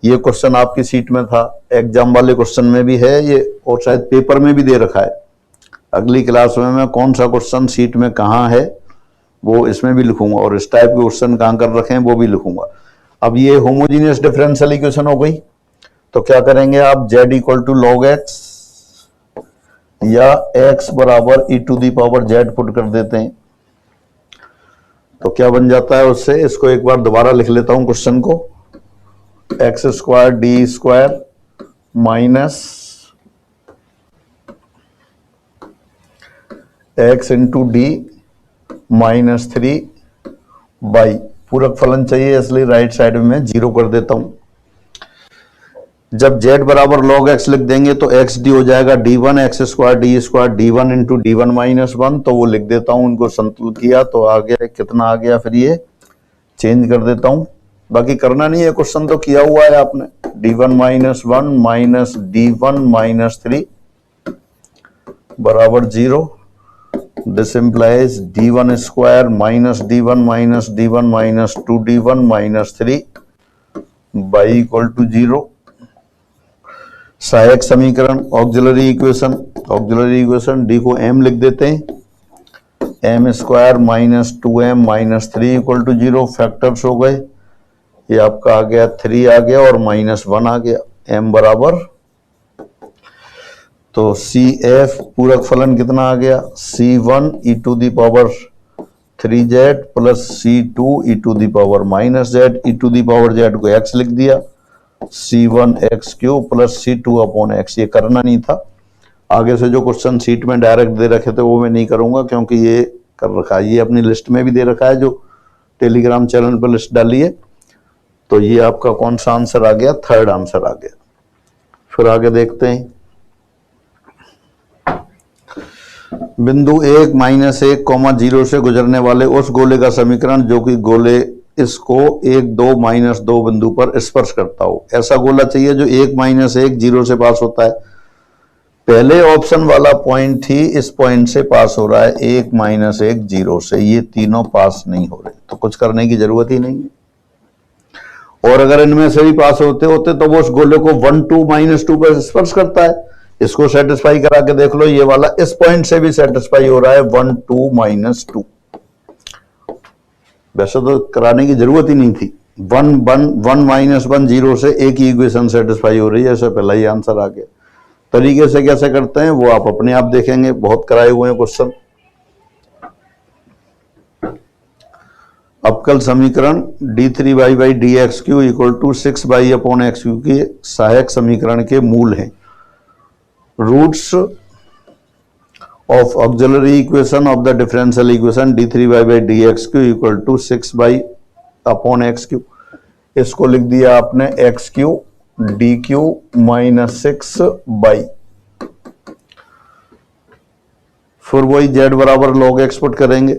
S1: ये क्वेश्चन आपकी सीट में था, एग्जाम वाले क्वेश्चन में भी है ये और शायद पेपर में भी दे रखा है। अगली क्लास में मैं कौन सा क्वेश्चन सीट में कहाँ है वो इसमें भी लिखूंगा और इस टाइप के क्वेश्चन कहाँ कर रखे हैं वो भी लिखूंगा। अब ये होमोजीनियस डिफरेंशियल इक्वेशन हो गई, तो क्या करेंगे आप, z equal to log x या x बराबर e to the power z put कर देते हैं। तो क्या बन जाता है उससे, इसको एक बार दोबारा लिख लेता हूं क्वेश्चन को, x² d² minus x into D minus 3 by, पूरक फलन चाहिए इसलिए राइट साइड में मैं 0 कर देता हूं। जब z बराबर log x लिख देंगे तो x डी हो जाएगा d1 x² d² d1 into d1 minus 1, तो वो लिख देता हूं। उनको संतुलित किया तो आ गया, कितना आ गया, फिर ये चेंज कर देता हूं। बाकी करना नहीं है, क्वेश्चन तो किया हुआ है आपने, d1 minus 1 minus d1 minus 3 बराबर 0। This implies d1 square minus d1 minus d1 minus 2d1 minus 3 Y equal to 0। सहायक समीकरण ऑक्सिलरी इक्वेशन डी को m लिख देते हैं, m² minus 2m minus 3 equal to 0। Factors हो गए, ये आपका आ गया 3 आ गया और माइनस 1 आ गया, m बराबर, तो CF पूरक फलन कितना आ गया, C1 e to the power 3z plus C2 e to the power minus z, e to the power z को x लिख दिया, C1 x³ plus C2 upon x। ये करना नहीं था, आगे से जो क्वेश्चन सीट में डायरेक्ट दे रखे थे वो मैं नहीं करूंगा क्योंकि ये कर रखा है, ये अपनी लिस्ट में भी दे रखा है जो टेलीग्राम चैनल पर लिस्ट डाली है। तो ये आपका कौन सा आंसर आ गया, थर्ड आंसर आ गया। फिर आगे देखते हैं, बिंदु 1 माइनस 1,0 से गुजरने वाले उस गोले का समीकरण जो कि गोले इसको 1 2 माइनस 2 बिंदु पर स्पर्श करता हो। ऐसा गोला चाहिए जो 1 माइनस 1 0 से पास होता है। पहले ऑप्शन वाला पॉइंट ही इस पॉइंट से पास हो रहा है, 1 माइनस 1 0 से, ये तीनों पास नहीं हो रहे, तो कुछ करने की जरूरत ही नहीं है। और अगर इनमें से भी पास होते होते तो वो उस गोले को 1 2 माइनस 2 पर स्पर्श करता है। इसको सेटिस्फाई करा के देख लो, ये वाला इस पॉइंट से भी सेटिस्फाई हो रहा है 1 2 माइनस 2। वैसे तो कराने की जरूरत ही नहीं थी, 1 माइनस 1 0 से एक ही इक्वेशन सेटिस्फाई हो रही है, ऐसा पहला ही आंसर आ गया। तरीके से कैसे करते हैं वो आप अपने आप देखेंगे, बहुत कराए हुए हैं क्वेश्चन। अवकल समीकरण d3y by dx³ equal to 6y upon x³ के सहायक समीकरण के मूल हैं। Roots of auxiliary equation of the differential equation d3y by dx³ equal to 6y upon x³। इसको लिख दिया आपने x³ dq माइनस 6y। फिर वही z बराबर log x पुट करेंगे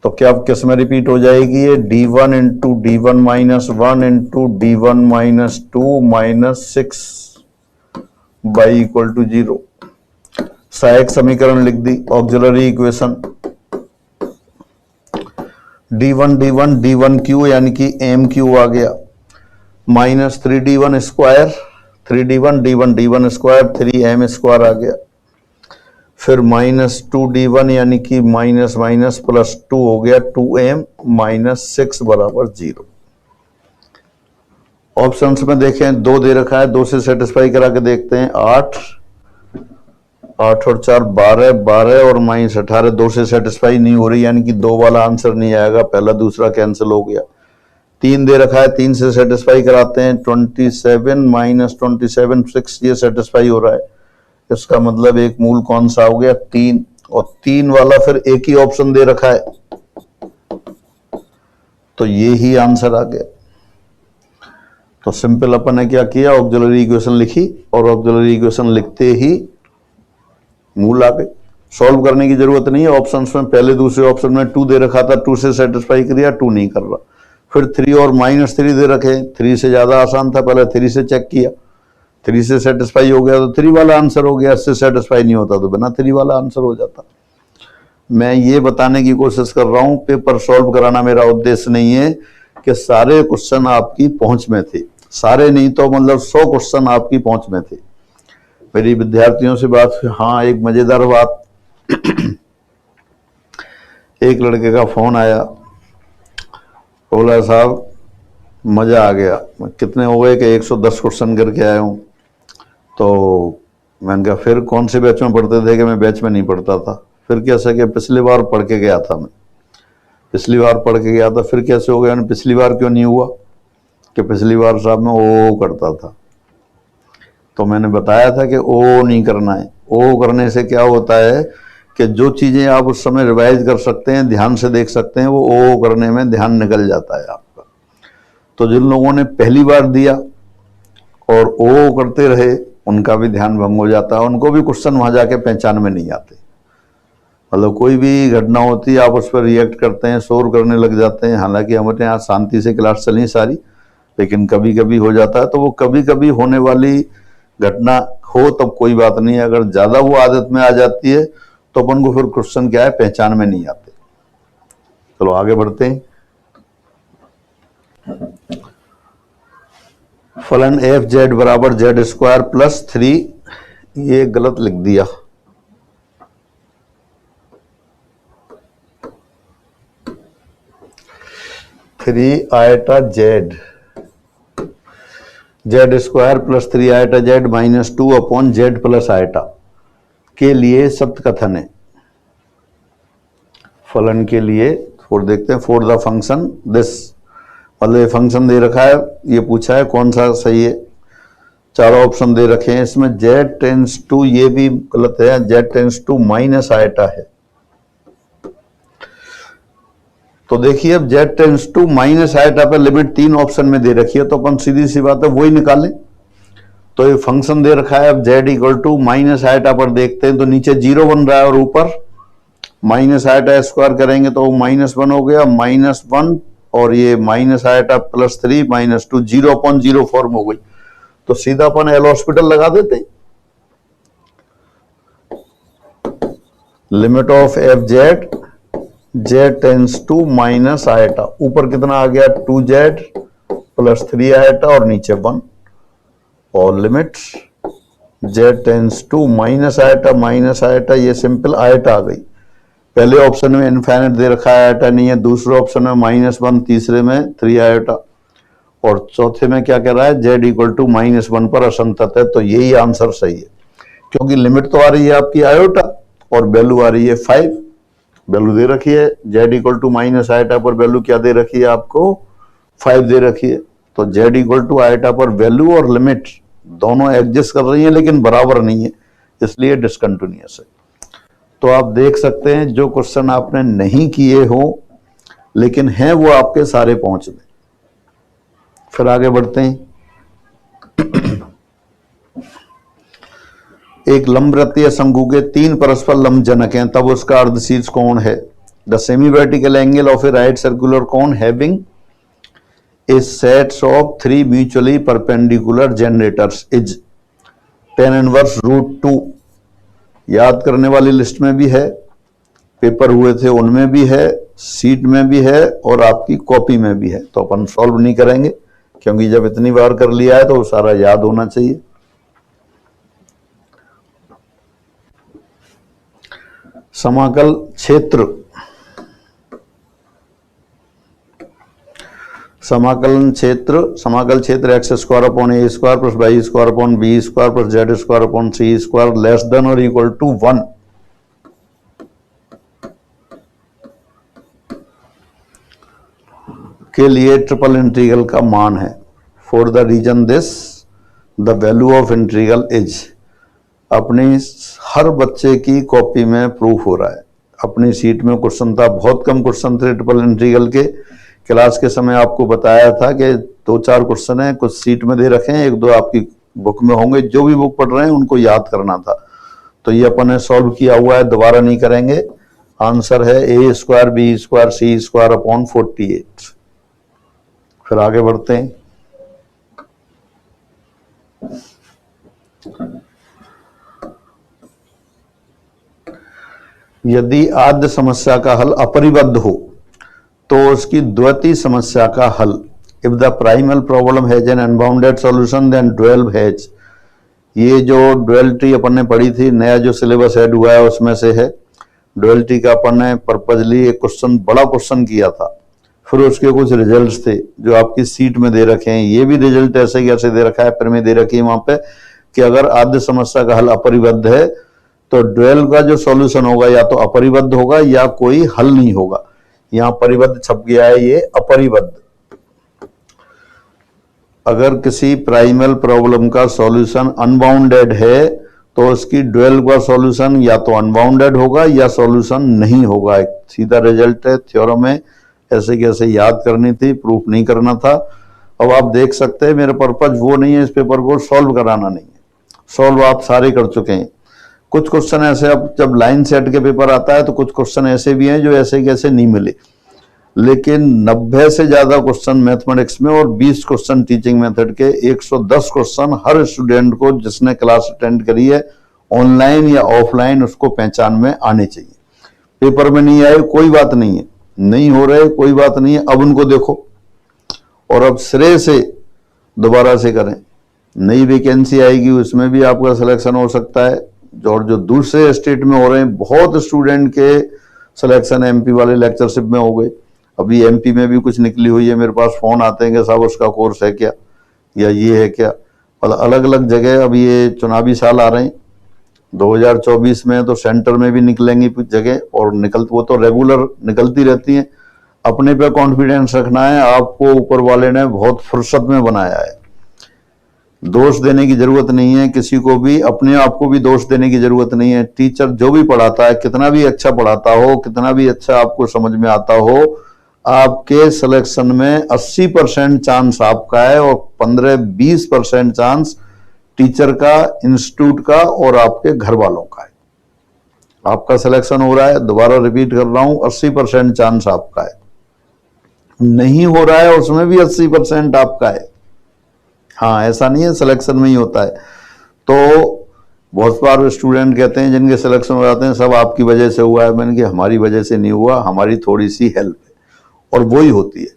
S1: तो क्या किस में रिपीट हो जाएगी, ये d1 into d1 minus 1 into d1 minus 2 minus 6 Y equal to 0। सहायक समीकरण लिख दी, ऑक्सिलरी इक्वेशन d1 यानी कि mq आ गया, minus 3d1 square, 3d1 d1 square 3m square आ गया, फिर माइनस 2d1 यानी कि माइनस माइनस प्लस 2 हो गया 2m माइनस 6 बराबर 0। ऑप्शंस में देखें 2 दे रखा है, 2 से सेटिस्फाई करा के देखते हैं। 8 और 4 12, 12 और माइनस 18, 2 से सेटिस्फाई नहीं हो रही, यानी कि 2 वाला आंसर नहीं आएगा, पहला दूसरा कैंसिल हो गया। 3 दे रखा है, 3 से सेटिस्फाई कराते हैं। 27 माइनस 27 6, ये सेटिस्फाई हो रहा है, इसका मतलब एक मूल कौन सा हो गया 3, और 3 वाला फिर एक ही ऑप्शन दे रखा है, तो ये ही आंसर आ गया। तो सिंपल अपन ने क्या किया, ऑक्सिलरी इक्वेशन लिखी और ऑक्सिलरी इक्वेशन लिखते ही मूल आ गए। सॉल्व करने की जरूरत नहीं है। ऑप्शंस में पहले दूसरे ऑप्शन में 2 दे रखा था, 2 से सेटिस्फाई किया, 2 नहीं कर रहा। फिर 3 और माइनस 3 दे रखे, 3 से ज्यादा आसान था, पहले 3 से चेक किया, 3 से सेटिस्फाई हो गया तो 3 वाला आंसर हो गया, इससे सेटिस्फाई नहीं होता तो बिना 3 वाला आंसर हो जाता। मैं ये बताने की कोशिश कर रहा हूं, पेपर सॉल्व कराना मेरा उद्देश्य नहीं है कि सारे क्वेश्चन आपकी पहुंच में थे, सारे नहीं तो मतलब 100 क्वेश्चन आपकी पहुंच में थे। मेरी विद्यार्थियों से बात, हाँ एक मजेदार बात, एक लड़के का फोन आया, बोला साहब मजा आ गया, कितने हो गए कि 110 क्वेश्चन करके आया हूं। तो मैंने कहा फिर कौन से बैच में पढ़ते थे, कि मैं बैच में नहीं पढ़ता था। फिर कैसे, कि पिछली बार पढ़ के गया था, मैं पिछली बार पढ़ के गया था। फिर कैसे हो गया, पिछली बार क्यों नहीं हुआ, कि पिछली बार साहब मैं ओ करता था। तो मैंने बताया था कि ओ नहीं करना है, ओ करने से क्या होता है कि जो चीजें आप उस समय रिवाइज कर सकते हैं, ध्यान से देख सकते हैं, वो ओ करने में ध्यान निकल जाता है आपका। तो जिन लोगों ने पहली बार दिया और ओ करते रहे, उनका भी ध्यान भंग हो जाता है, उनको भी क्वेश्चन वहां जाके पहचान में नहीं आते। मतलब कोई भी घटना होती है, आप उस पर रिएक्ट करते हैं, शोर करने लग जाते हैं। हालांकि हमारे यहाँ शांति से क्लास चली सारी, लेकिन कभी कभी हो जाता है। तो वो कभी कभी होने वाली घटना हो तब कोई बात नहीं है, अगर ज्यादा वो आदत में आ जाती है तो अपन को फिर क्वेश्चन क्या है, पहचान में नहीं आते। चलो आगे बढ़ते हैं। फलन एफ जेड बराबर जेड स्क्वायर प्लस 3, ये गलत लिख दिया। Three eta Z, Z square plus 3 eta Z minus 2 upon Z plus eta के लिए सत्य कथन है। फलन के लिए फॉर देखते हैं, फॉर द फंक्शन दिस, मतलब ये फंक्शन दे रखा है, ये पूछा है कौन सा सही है। 4 ऑप्शन दे रखे हैं, इसमें z टेंस टू, ये भी गलत है, z tends to minus iota है। तो देखिए अब z tends to minus iota पर लिमिट 3 ऑप्शन में दे रखी है, तो अपन सीधी सी बात है वही निकालें। तो ये फंक्शन दे रखा है, अब z equal to minus iota पर देखते हैं, तो नीचे 0 बन रहा है और ऊपर माइनस आयटा स्क्वायर करेंगे तो -1 हो गया, -1 और ये minus eta plus 3 minus 2, 0/0 form हो गई। तो सीधा अपन एल हॉस्पिटल लगा देते हैं। Limit of F Z, Z tends to minus iota, ऊपर कितना आ गया 2z प्लस 3 आयटा और नीचे 1, और limit Z tends to minus iota, ये सिंपल आयटा आ गई। पहले ऑप्शन में इनफाइनाइट दे रखा है, आयटा नहीं है। दूसरे ऑप्शन में -1, तीसरे में 3 आयटा, और चौथे में क्या कह रहा है, z इक्वल टू -1 पर असंतत है। तो यही आंसर सही है, क्योंकि लिमिट तो आ रही है आपकी आयोटा और वैल्यू आ रही है 5, वैल्यू दे रखी है। z equal to minus iota पर वैल्यू क्या दे रखी है आपको, 5 दे रखी है। तो z इक्वल टू आयटा पर वैल्यू और लिमिट दोनों एडजस्ट कर रही है, लेकिन बराबर नहीं है, इसलिए डिसकंटिन्यूअस है। तो आप देख सकते हैं जो क्वेश्चन आपने नहीं किए हो लेकिन हैं, वो आपके सारे पहुंच में। फिर आगे बढ़ते हैं। एक लंबवृत्तीय शंकु के 3 परस्पर लंबजनक हैं, तब उसका अर्धशीर्ष कोण है। The semi vertical angle of A right circular cone having a sets of 3 mutually perpendicular generators is tan inverse √2। याद करने वाली लिस्ट में भी है, पेपर हुए थे उनमें भी है, सीट में भी है और आपकी कॉपी में भी है। तो अपन सॉल्व नहीं करेंगे क्योंकि जब इतनी बार कर लिया है तो वो सारा याद होना चाहिए। समाकल क्षेत्र, समाकलन क्षेत्र, समाकल क्षेत्र एक्स स्क्वायर अपॉन ए square plus Y square upon B square plus z square upon c square less than और इक्वल टू 1 के लिए ट्रिपल इंटीग्रल का मान है। For the reason this the value of integral is. अपनी हर बच्चे की कॉपी में प्रूफ हो रहा है। अपनी सीट में क्वेश्चन था, बहुत कम क्वेश्चन थे ट्रिपल इंटीग्रल के। क्लास के समय आपको बताया था कि 2-4 क्वेश्चन है, कुछ सीट में दे रखे हैं, 1-2 आपकी बुक में होंगे। जो भी बुक पढ़ रहे हैं उनको याद करना था। तो ये अपन ने सॉल्व किया हुआ है, दोबारा नहीं करेंगे। आंसर है ए स्क्वायर बी स्क्वायर सी स्क्वायर अपॉन 48। फिर आगे बढ़ते हैं। यदि आद्य समस्या का हल अपरिबद्ध हो तो उसकी द्वितीय समस्या का हल, if the primal problem has an unbounded solution then dual has. ये जो ड्यूअलिटी अपन ने पढ़ी थी, नया जो सिलेबस ऐड हुआ है उसमें से है। ड्यूअलिटी का अपन ने पर्पजली एक क्वेश्चन, बड़ा क्वेश्चन किया था, फिर उसके कुछ रिजल्ट्स थे जो आपकी सीट में दे रखे हैं। ये भी रिजल्ट ऐसे कैसे दे रखा है, फिर में दे रखी है वहां पे कि अगर आद्य समस्या का हल अपरिबद्ध है तो ड्यूअल का जो सॉल्यूशन होगा या तो अपरिबद्ध होगा या कोई हल नहीं होगा। यहां परिबद्ध छप गया है, ये अपरिबद्ध। अगर किसी प्राइमल प्रॉब्लम का सॉल्यूशन अनबाउंडेड है तो उसकी ड्यूअल का सॉल्यूशन या तो अनबाउंडेड होगा या सॉल्यूशन नहीं होगा। एक सीधा रिजल्ट है। थ्योरम में ऐसे कैसे याद करनी थी, प्रूफ नहीं करना था। अब आप देख सकते हैं मेरा पर्पज वो नहीं है इस पेपर को सॉल्व कराना नहीं है, सॉल्व आप सारे कर चुके हैं। कुछ क्वेश्चन ऐसे, अब जब लाइन सेट के पेपर आता है तो कुछ क्वेश्चन ऐसे भी हैं जो ऐसे कैसे नहीं मिले, लेकिन 90 से ज्यादा क्वेश्चन मैथमेटिक्स में और 20 क्वेश्चन टीचिंग मेथड के, 110 क्वेश्चन हर स्टूडेंट को जिसने क्लास अटेंड करी है ऑनलाइन या ऑफलाइन उसको पहचान में आने चाहिए। पेपर में नहीं आए कोई बात नहीं है, नहीं हो रहे कोई बात नहीं है, अब उनको देखो और अब सिरे से दोबारा से करें। नई वैकेंसी आएगी उसमें भी आपका सिलेक्शन हो सकता है। और जो दूसरे स्टेट में हो रहे हैं, बहुत स्टूडेंट के सिलेक्शन एमपी वाले लेक्चरशिप में हो गए। अभी एमपी में भी कुछ निकली हुई है, मेरे पास फोन आते हैं कि साहब उसका कोर्स है क्या या ये है क्या। अलग अलग जगह अब ये चुनावी साल आ रहे हैं 2024 में, तो सेंटर में भी निकलेंगी कुछ जगह और वो तो रेगुलर निकलती रहती हैं। अपने पे कॉन्फिडेंस रखना है। आपको ऊपर वाले ने बहुत फुर्सत में बनाया है, दोष देने की जरूरत नहीं है किसी को भी, अपने आप को भी दोष देने की जरूरत नहीं है। टीचर जो भी पढ़ाता है, कितना भी अच्छा पढ़ाता हो, कितना भी अच्छा आपको समझ में आता हो, आपके सिलेक्शन में 80% चांस आपका है और 15-20% चांस टीचर का, इंस्टीट्यूट का और आपके घर वालों का है। आपका सिलेक्शन हो रहा है, दोबारा रिपीट कर रहा हूं, 80% चांस आपका है। नहीं हो रहा है उसमें भी 80% आपका है। हाँ, ऐसा नहीं है सिलेक्शन में ही होता है। तो बहुत बार स्टूडेंट कहते हैं जिनके सिलेक्शन हो जाते हैं सब आपकी वजह से हुआ है। मैंने कहा हमारी वजह से नहीं हुआ, हमारी थोड़ी सी हेल्प है और वही होती है।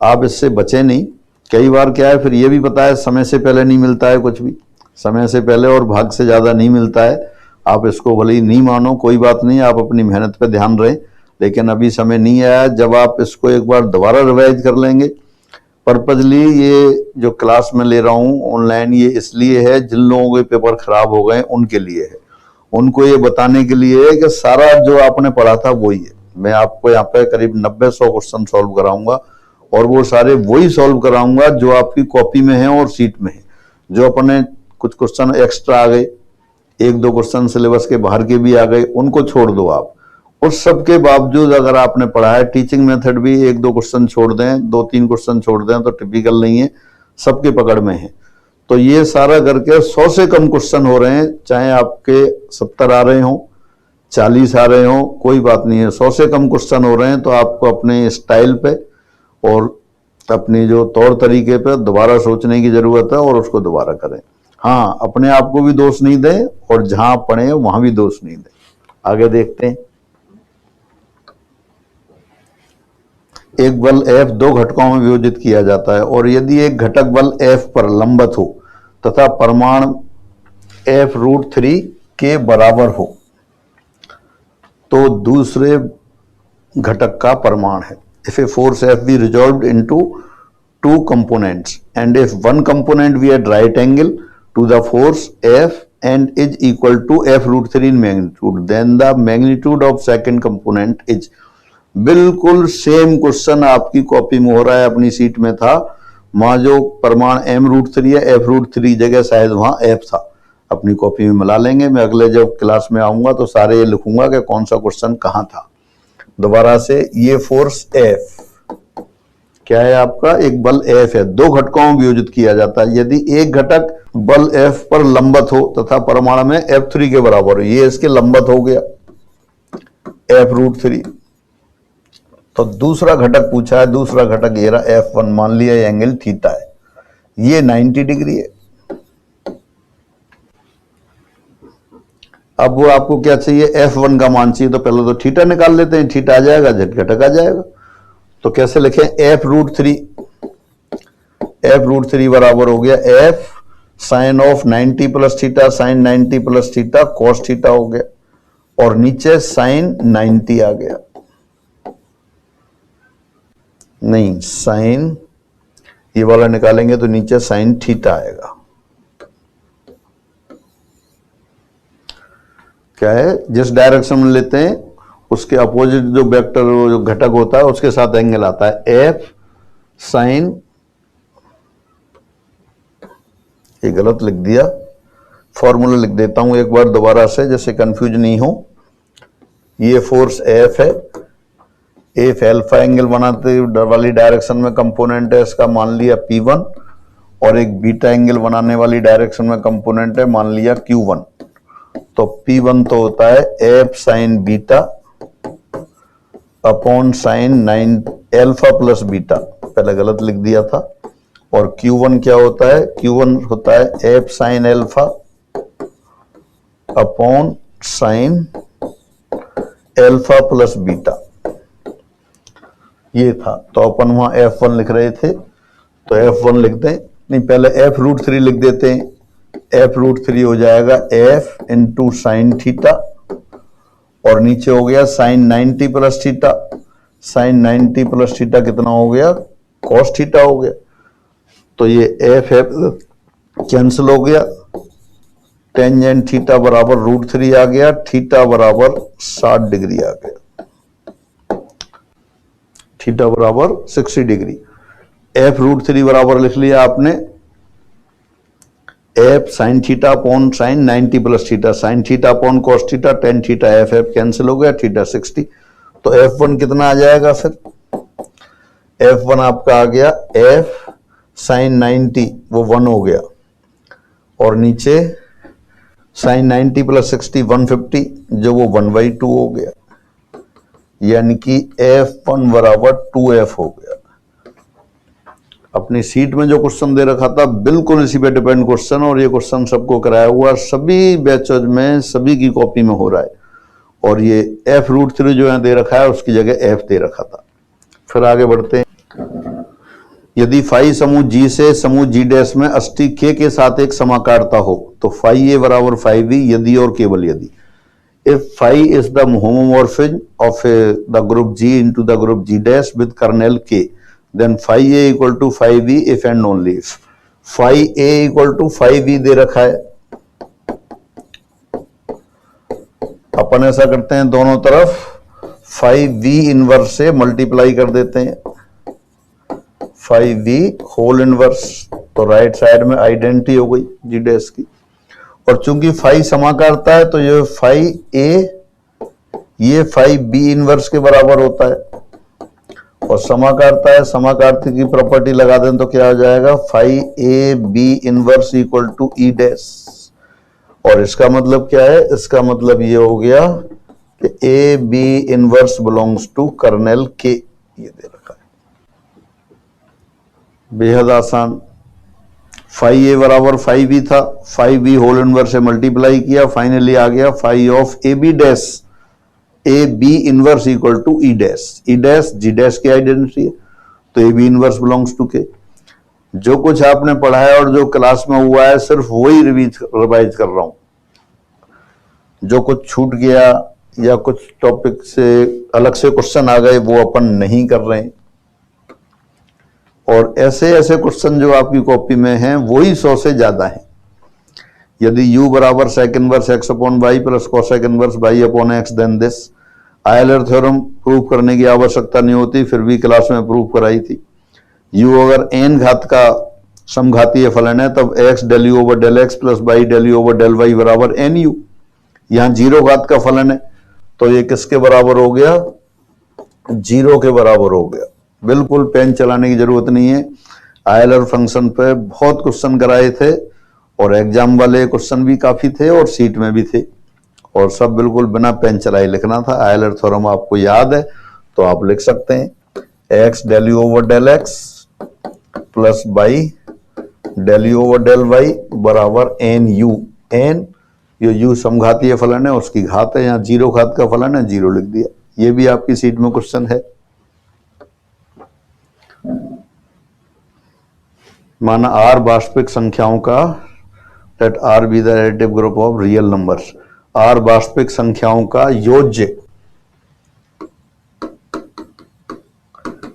S1: आप इससे बचे नहीं। कई बार क्या है, फिर ये भी पता है समय से पहले नहीं मिलता है कुछ भी, समय से पहले और भाग से ज्यादा नहीं मिलता है। आप इसको भले ही नहीं मानो, कोई बात नहीं, आप अपनी मेहनत पे ध्यान रहें, लेकिन अभी समय नहीं आया। जब आप इसको एक बार दोबारा रिवाइज कर लेंगे, पर्पजली ये जो क्लास में ले रहा हूँ ऑनलाइन, ये इसलिए है जिन लोगों के पेपर खराब हो गए उनके लिए है। उनको ये बताने के लिए है कि सारा जो आपने पढ़ा था वही है। मैं आपको यहाँ पे करीब 90-100 क्वेश्चन सॉल्व कराऊंगा और वो सारे वही सॉल्व कराऊंगा जो आपकी कॉपी में है और सीट में है। जो अपने कुछ क्वेश्चन एक्स्ट्रा आ गए, 1-2 क्वेश्चन सिलेबस के बाहर के भी आ गए, उनको छोड़ दो आप। उस सब के बावजूद अगर आपने पढ़ा है, टीचिंग मेथड भी 1-2 क्वेश्चन छोड़ दें, 2-3 क्वेश्चन छोड़ दें तो टिपिकल नहीं है, सबके पकड़ में है। तो ये सारा करके 100 से कम क्वेश्चन हो रहे हैं, चाहे आपके 70 आ रहे हों, 40 आ रहे हों, कोई बात नहीं है। 100 से कम क्वेश्चन हो रहे हैं तो आपको अपने स्टाइल पे और अपनी जो तौर तरीके पे दोबारा सोचने की जरूरत है और उसको दोबारा करें। हाँ, अपने आप को भी दोष नहीं दे और जहां पढ़े वहां भी दोष नहीं दे। आगे देखते हैं। एक बल F दो घटकों में वियोजित किया जाता है और यदि एक घटक बल F पर लंबत हो तथा परिमाण F√3 के बराबर हो तो दूसरे घटक का परिमाण है। If a force F be resolved into two components and if one component be at right angle to the force F and is equal to F√3 in magnitude, then the magnitude of second component is। बिल्कुल same question आपकी copy में हो रहा है, अपनी seat में था। वहां जो परिमाण M√3 है, F√3 जगह शायद वहां F था। अपनी कॉपी में मिला लेंगे। मैं अगले जब क्लास में आऊंगा तो सारे ये लिखूंगा कि कौन सा क्वेश्चन कहां था। दोबारा से, ये फोर्स F क्या है आपका? एक बल F है, दो घटकों में वियोजित किया जाता है। यदि एक घटक बल F पर लंबत हो तथा परिमाण में F3 के बराबर हो, ये इसके लंबत हो गया F√3। तो दूसरा घटक पूछा है, दूसरा घटक ये रहा F1। मान लिया ये एंगल थीटा है, ये 90 डिग्री है। अब वो आपको क्या चाहिए? F1 का मान चाहिए, तो पहले तो थीटा निकाल लेते हैं। थीटा आ जाएगा, झट घटक आ जाएगा। तो कैसे लिखें? F√3। F√3 बराबर हो गया F sine of 90 plus theta, sine 90 plus theta cos theta हो गया और नीचे साइन 90 आ गया। नहीं, साइन ये वाला निकालेंगे तो नीचे साइन थीटा आएगा। क्या है? जिस डायरेक्शन में लेते हैं उसके अपोजिट जो वेक्टर जो घटक होता है उसके साथ एंगल आता है। F साइन, ये गलत लिख दिया, फॉर्मूला लिख देता हूं एक बार दोबारा से, जैसे कंफ्यूज नहीं हो। ये फोर्स F है, F अल्फा एंगल बनाते वाली डायरेक्शन में कंपोनेंट है, इसका मान लिया P1, और एक बीटा एंगल बनाने वाली डायरेक्शन में कंपोनेंट है, मान लिया Q1। तो P1 तो होता है F sign beta upon sine 9 alpha plus beta, पहले गलत लिख दिया था। और Q1 क्या होता है? Q1 होता है F sine alpha upon sine alpha plus beta, ये था। तो अपन वहां F1 लिख रहे थे, तो F1 लिख दें। नहीं, पहले F√3 लिख देते हैं। F√3 हो जाएगा F इंटू साइन थीटा और नीचे हो गया sine 90 plus theta. Sine 90 plus theta कितना हो गया? कॉस थीटा हो गया। तो ये F कैंसिल हो गया, टेंजेंट थीटा बराबर √3 आ गया, थीटा बराबर 60 डिग्री आ गया, थीटा बराबर 60 डिग्री। F√3 बराबर लिख लिया आपने F sine theta upon sign 90 plus theta, sine theta upon cos theta, tan theta, F cancel हो गया, थीटा 60। तो F1 कितना आ जाएगा फिर? F1 आपका आ गया F साइन 90, वो 1 हो गया, और नीचे साइन 90 प्लस 60 150, जो वो 1/2 हो गया, यानी कि F1 बराबर 2F हो गया। अपनी सीट में जो क्वेश्चन दे रखा था बिल्कुल इसी पे डिपेंड क्वेश्चन, और ये क्वेश्चन सबको कराया हुआ, सभी बैचेज में सभी की कॉपी में हो रहा है। और ये F√3 जो है दे रखा है, उसकी जगह F दे रखा था। फिर आगे बढ़ते हैं। यदि फाई समूह G से समूह G डैश में अष्टी K के साथ एक समाकारता हो तो फाई A बराबर फाई B, यदि और केवल यदि। If phi is the homomorphism of the group G into the group G dash with kernel K, then phi A equal to phi B if and only if phi A equal to phi B दे रखा है। अपन ऐसा करते हैं, दोनों तरफ phi V inverse से multiply कर देते हैं, phi V होल इनवर्स। तो राइट साइड में आइडेंटिटी हो गई G डैश की। और चूंकि फाई समाकारता है तो ये फाई ए ये फाई बी इनवर्स के बराबर होता है, और समाकारता है, समाकारती की प्रॉपर्टी लगा दें तो क्या हो जाएगा? Phi A B inverse equal to E dash. और इसका मतलब क्या है? इसका मतलब ये हो गया कि A B inverse belongs to kernel K, ये दे रखा है। बेहद आसान। फाइव ए बराबर 5b था, 5b होल इनवर्स से मल्टीप्लाई किया, फाइनली आ गया five of A B dash, A B inverse equal to E dash G dash की आइडेंटिटी है, तो A B inverse belongs to K. जो कुछ आपने पढ़ा है और जो क्लास में हुआ है सिर्फ वही रिवाइज कर रहा हूं। जो कुछ छूट गया या कुछ टॉपिक से अलग से क्वेश्चन आ गए वो अपन नहीं कर रहे हैं। और ऐसे ऐसे क्वेश्चन जो आपकी कॉपी में हैं वही 100 से ज्यादा है। यदि u बराबर sec inverse x upon y plus cosec inverse y upon x then this, Euler theorem prove करने की आवश्यकता नहीं होती, फिर भी क्लास में प्रूव कराई थी। u अगर n घात का समघातीय फलन है तब x del u over del x plus y del u over del y बराबर n u। यहाँ 0 घात का फलन है तो ये किसके बराबर हो गया, 0 के बराबर हो गया। बिल्कुल पेन चलाने की जरूरत नहीं है। आयलर फंक्शन पे बहुत क्वेश्चन कराए थे और एग्जाम वाले क्वेश्चन भी काफी थे और सीट में भी थे, और सब बिल्कुल बिना पेन चलाए लिखना था। आयलर थ्योरम आपको याद है तो आप लिख सकते हैं x del u over del x plus y del u over del y बराबर एन यू। एन ये u समघातीय फलन है, उसकी घात है, यहाँ 0 घात का फलन है, 0 लिख दिया। ये भी आपकी सीट में क्वेश्चन है। माना R वास्तविक संख्याओं का, let R be the relative group of real numbers. R वास्तविक संख्याओं का योज्य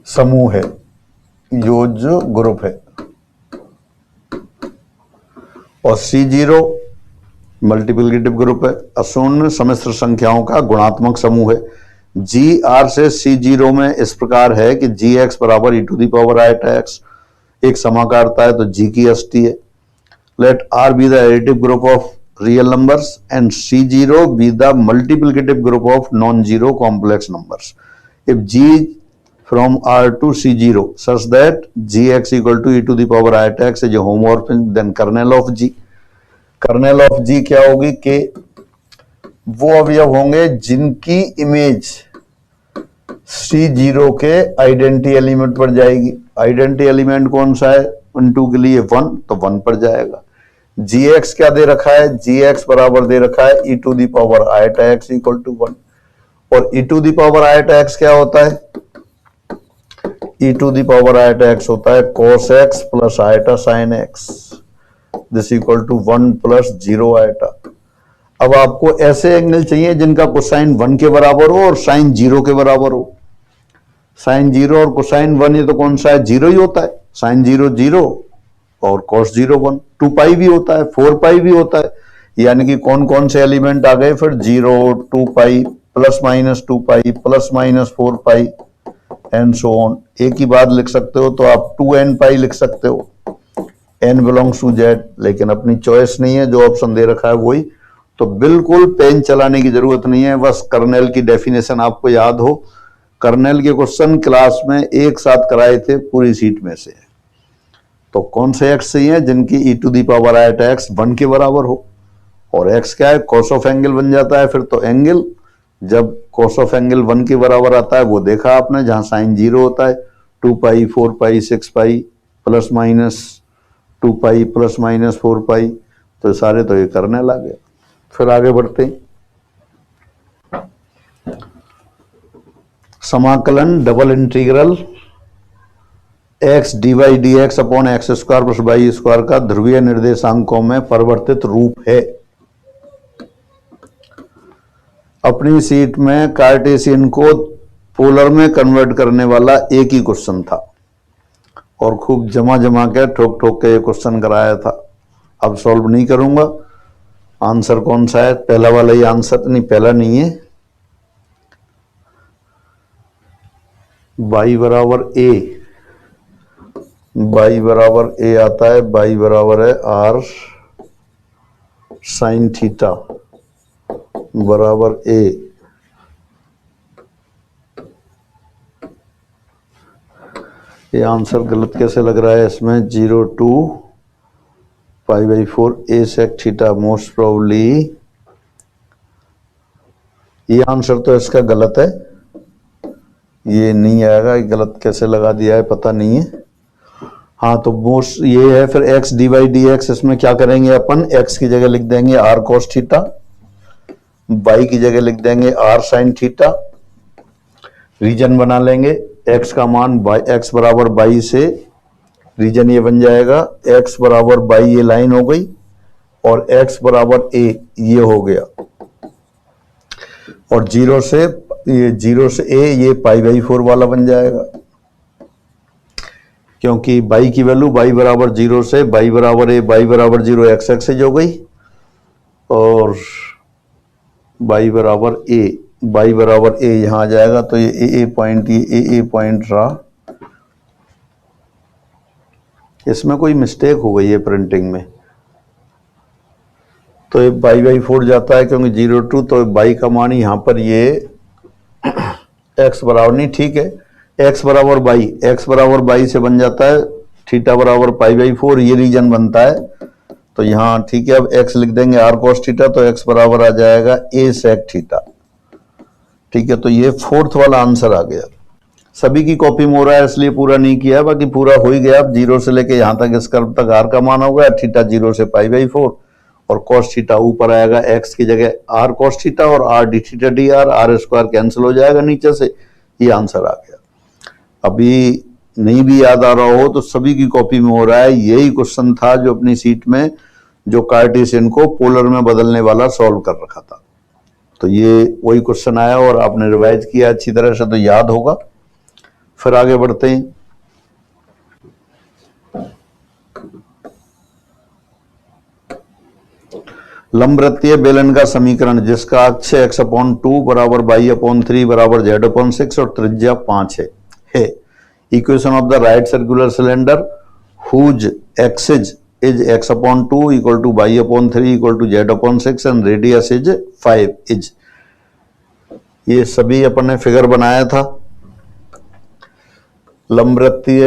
S1: समूह है, योज्य ग्रुप है। और C0 मल्टीप्लिकेटिव ग्रुप है, अशून्य सम्मिश्र संख्याओं का गुणात्मक समूह है। जी आर से C0 में इस प्रकार है कि जी एक्स बराबर e to the power iota x, एक समाकारता है तो जी की अष्टी है। Let R be the additive group of real numbers and C0 be the multiplicative group of non zero complex numbers. If G from R to C0 such that gx equal to e to the power iota x is a homomorphism, then kernel of G। Kernel of g क्या होगी कि वो अवयव होंगे जिनकी image C0 के identity element पर जाएगी। आइडेंटिटी एलिमेंट कौन सा है, इनटू के लिए 1, तो 1 पर जाएगा। gx क्या दे रखा है, gx बराबर दे रखा है e to the power iota x equal to 1। और e to the power iota x क्या होता है, e to the power iota x होता है cos x plus iota sin x, this equal to 1 plus 0 iota. अब आपको ऐसे angle चाहिए जिनका कोसाइन 1 के बराबर हो और साइन 0 के बराबर हो। साइन 0 और कोसाइन 1 ये तो कौन सा है, 0 ही होता है। साइन 0 0 और cos 0 1, 2 पाई भी होता है, 4 पाई भी होता है। यानी कि कौन कौन से एलिमेंट आ गए फिर, 0, 2 pi, plus minus 2 pi, plus minus 4 pi and so on. एक ही बात लिख सकते हो तो आप 2n पाई लिख सकते हो, n बिलोंग्स टू z, लेकिन अपनी चॉइस नहीं है, जो ऑप्शन दे रखा है वही। तो बिल्कुल पेन चलाने की जरूरत नहीं है, बस कर्नेल की डेफिनेशन आपको याद हो। कर्नेल के क्वेश्चन क्लास में एक साथ कराए थे पूरी सीट में से। तो कौन से एक्स चाहिए, जिनकी e to the power iota x 1 के बराबर हो। और एक्स क्या है, कॉस ऑफ एंगल बन जाता है फिर तो एंगल, जब कॉस ऑफ एंगल 1 के बराबर आता है वो देखा आपने, जहां साइन 0 होता है, 2 पाई, 4 पाई, 6 पाई, plus minus 2 pi, plus minus 4 पाई, तो सारे तो ये करने लगे। फिर आगे बढ़ते हैं। समाकलन double integral x D y D x upon x square plus Y square का ध्रुवीय निर्देशांकों में परिवर्तित रूप है। अपनी सीट में कार्टेशियन को पोलर में कन्वर्ट करने वाला एक ही क्वेश्चन था और खूब जमा जमा के ठोक ठोक के ये क्वेश्चन कराया था। अब सॉल्व नहीं करूंगा। आंसर कौन सा है, पहला वाला ही आंसर, नहीं पहला नहीं है, y बराबर a, y बराबर a आता है, y बराबर है r साइन थीटा बराबर a। ये आंसर गलत कैसे लग रहा है इसमें, 0 to pi by 4 a sec theta, most probably ये आंसर तो इसका गलत है, ये नहीं आएगा। गलत कैसे लगा दिया है पता नहीं है। हाँ तो मोस्ट ये है, फिर x dy dx, इसमें क्या करेंगे अपन, x की जगह लिख देंगे r cos थीटा, y की जगह लिख देंगे r sin थीटा, रीजन बना लेंगे x का मान x बराबर 22 से, रीजन ये बन जाएगा x बराबर 22, ये लाइन हो गई, और x बराबर a ये हो गया, और 0 से a ये π/4 वाला बन जाएगा, क्योंकि y की वैल्यू y बराबर 0 से y बराबर a, y बराबर 0 x एक्सिस हो गई, और y बराबर a यहां आ जाएगा, तो ये ए पॉइंट रहा। इसमें कोई मिस्टेक हो गई है प्रिंटिंग में, तो ये y/4 जाता है, क्योंकि 0 2, तो y का मान यहां पर ये x बराबर नहीं, ठीक है, x बराबर y से बन जाता है थीटा बराबर π/4, ये रीजन बनता है, तो यहाँ ठीक है, अब x लिख देंगे r cos थीटा, तो x बराबर आ जाएगा a sec थीटा, ठीक है। तो ये फोर्थ वाला आंसर आ गया। सभी की कॉपी में हो रहा है इसलिए पूरा नहीं किया, बाकी पूरा हो ही गया। अब 0 से लेके यहाँ तक इस कर्व तक r का मान हो गया, थीटा 0 से π/4, और cos थीटा ऊपर आएगा x की जगह r cos थीटा, और r d theta dr, r square cancel हो जाएगा नीचे से, ये आंसर आ गया। अभी नहीं भी याद आ रहा हो तो सभी की कॉपी में हो रहा है, यही क्वेश्चन था जो अपनी सीट में जो कार्टेशियन को पोलर में बदलने वाला सॉल्व कर रखा था, तो ये वही क्वेश्चन आया और आपने रिवाइज किया अच्छी तरह से, तो याद होगा। फिर आगे बढ़ते हैं। लंबवृत्तीय बेलन का समीकरण जिसका अक्ष x/2 बराबर y/3 बराबर z/6 और त्रिज्या 5 है। Equation of the right circular cylinder whose axis is x/2 equal to y/3 equal to z/6 and radius is 5 is, ये सभी अपन ने फिगर बनाया था। लंबवृत्तीय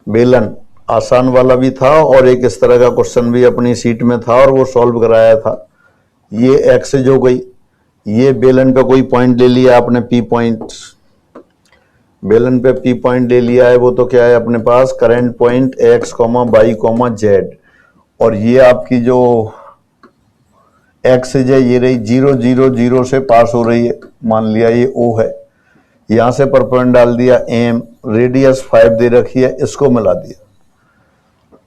S1: बेलन आसान वाला भी था, और एक इस तरह का क्वेश्चन भी अपनी सीट में था और वो सॉल्व कराया था। ये एक्सिस हो गई, ये बेलन पे कोई पॉइंट ले लिया आपने, पी पॉइंट, बेलन पे पी पॉइंट ले लिया है, वो तो क्या है अपने पास current point x, y, z, और ये आपकी जो एक्सिस है ये रही 0 0 0 से पास हो रही है, मान लिया ये O है, यहां से परपेंडिकुलर डाल दिया m, रेडियस 5 दे रखी है, इसको मिला दिया।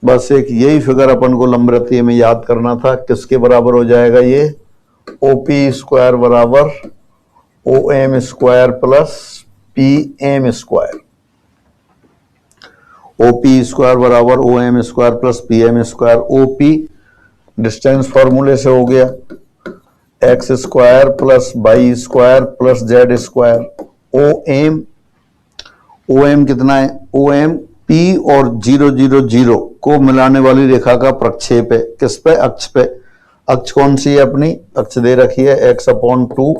S1: बस एक यही फिगर अपन को लंबवृत्तीय में याद करना था, किसके बराबर हो जाएगा ये, OP स्क्वायर बराबर OM square plus PM square, OP square बराबर OM square plus PM square. OP distance फॉर्मूले से हो गया x square plus y square plus z square. OM कितना है, OM P और 0 0 0 को मिलाने वाली रेखा का प्रक्षेप है, किस पे, अक्ष पे। अक्ष कौन सी है अपनी, अक्ष दे रखी है x/2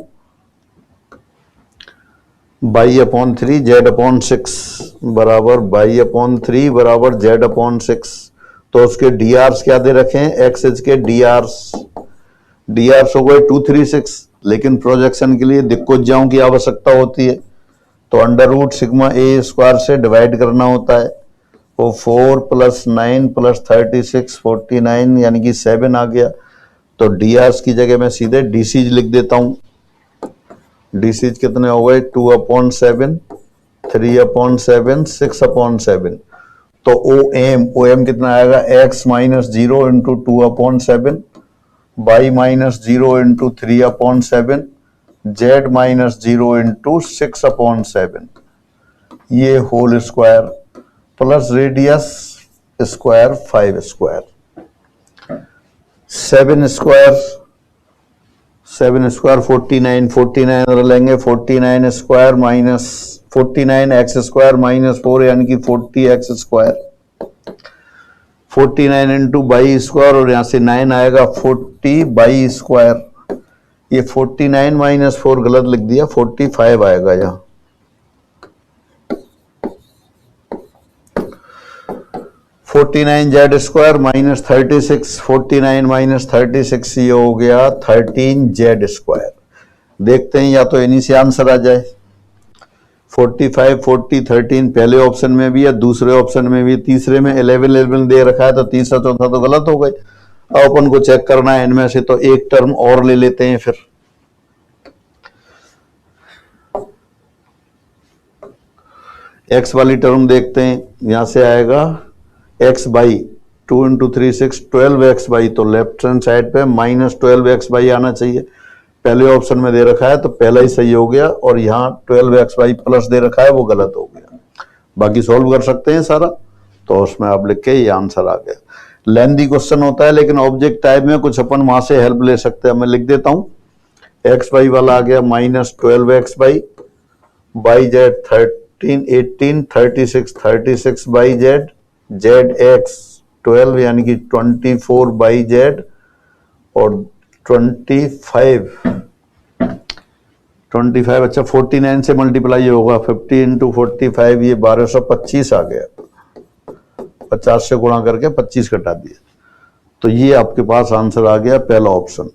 S1: y/3 z/6 बराबर y/3 बराबर z/6, तो उसके drs क्या दे रखे हैं, एक्सिस के drs हो गए 236, लेकिन प्रोजेक्शन के लिए दिक्कोज्जाओं की आवश्यकता होती है, तो under root sigma a square से डिवाइड करना होता है, वो 4 + 9 + 36 49 यानी कि 7 आ गया। तो drs की जगह मैं सीधे dc's लिख देता हूं। dc's कितने हो गए, 2/7 3/7 6/7। तो OM कितना आएगा, x - 0 × 2/7, y - 0 × 3/7, z - 0 × 6/7, ये whole square plus radius square 5 square. 7 square 49 और लेंगे 49 square minus 49 x square minus 4 यानी कि 40 एक्स स्क्वायर। 49 × बाई स्क्वायर और यहां से 9 आएगा 40 बाई स्क्वायर। ये 49 - 4 गलत लिख दिया, 45 आएगा यहाँ। 49 जेड स्क्वायर माइनस 36, 49 - 36 ये हो गया 13 जेड स्क्वायर। देखते हैं या तो इन्हीं से आंसर आ जाए। 45, 40, 13 पहले ऑप्शन में भी है, दूसरे ऑप्शन में भी, तीसरे में 11, 11 दे रखा है, तो तीसरा चौथा तो गलत हो गई। अब अपन को चेक करना है इनमें से, तो एक टर्म और ले लेते हैं फिर। एक्स वाली टर्म देखते हैं, यहां से आएगा x by 2 into 3 6 12x by, तो लेफ्ट हैंड साइड पे माइनस 12x बाई आना चाहिए। पहले ऑप्शन में दे रखा है तो पहला ही सही हो गया, और यहाँ 12x बाई प्लस दे रखा है वो गलत हो गया। बाकी सॉल्व कर सकते हैं सारा, तो उसमें आप लिख के ये आंसर आ गया। लेंथी क्वेश्चन होता है, लेकिन ऑब्जेक्ट टाइप में कुछ अपन वहां से हेल्प ले सकते हैं। मैं लिख देता हूं, एक्स बाई वाला आ गया minus 12x by Z 13 18 36 36 by Z, Z x 12 यानी कि 24 बाई जेड, और 25 अच्छा 49 से मल्टीप्लाई होगा, 50 इंटू 45 ये 1225 आ गया। 50 से गुणा करके 25 घटा दिया, तो ये आपके पास आंसर आ गया पहला ऑप्शन।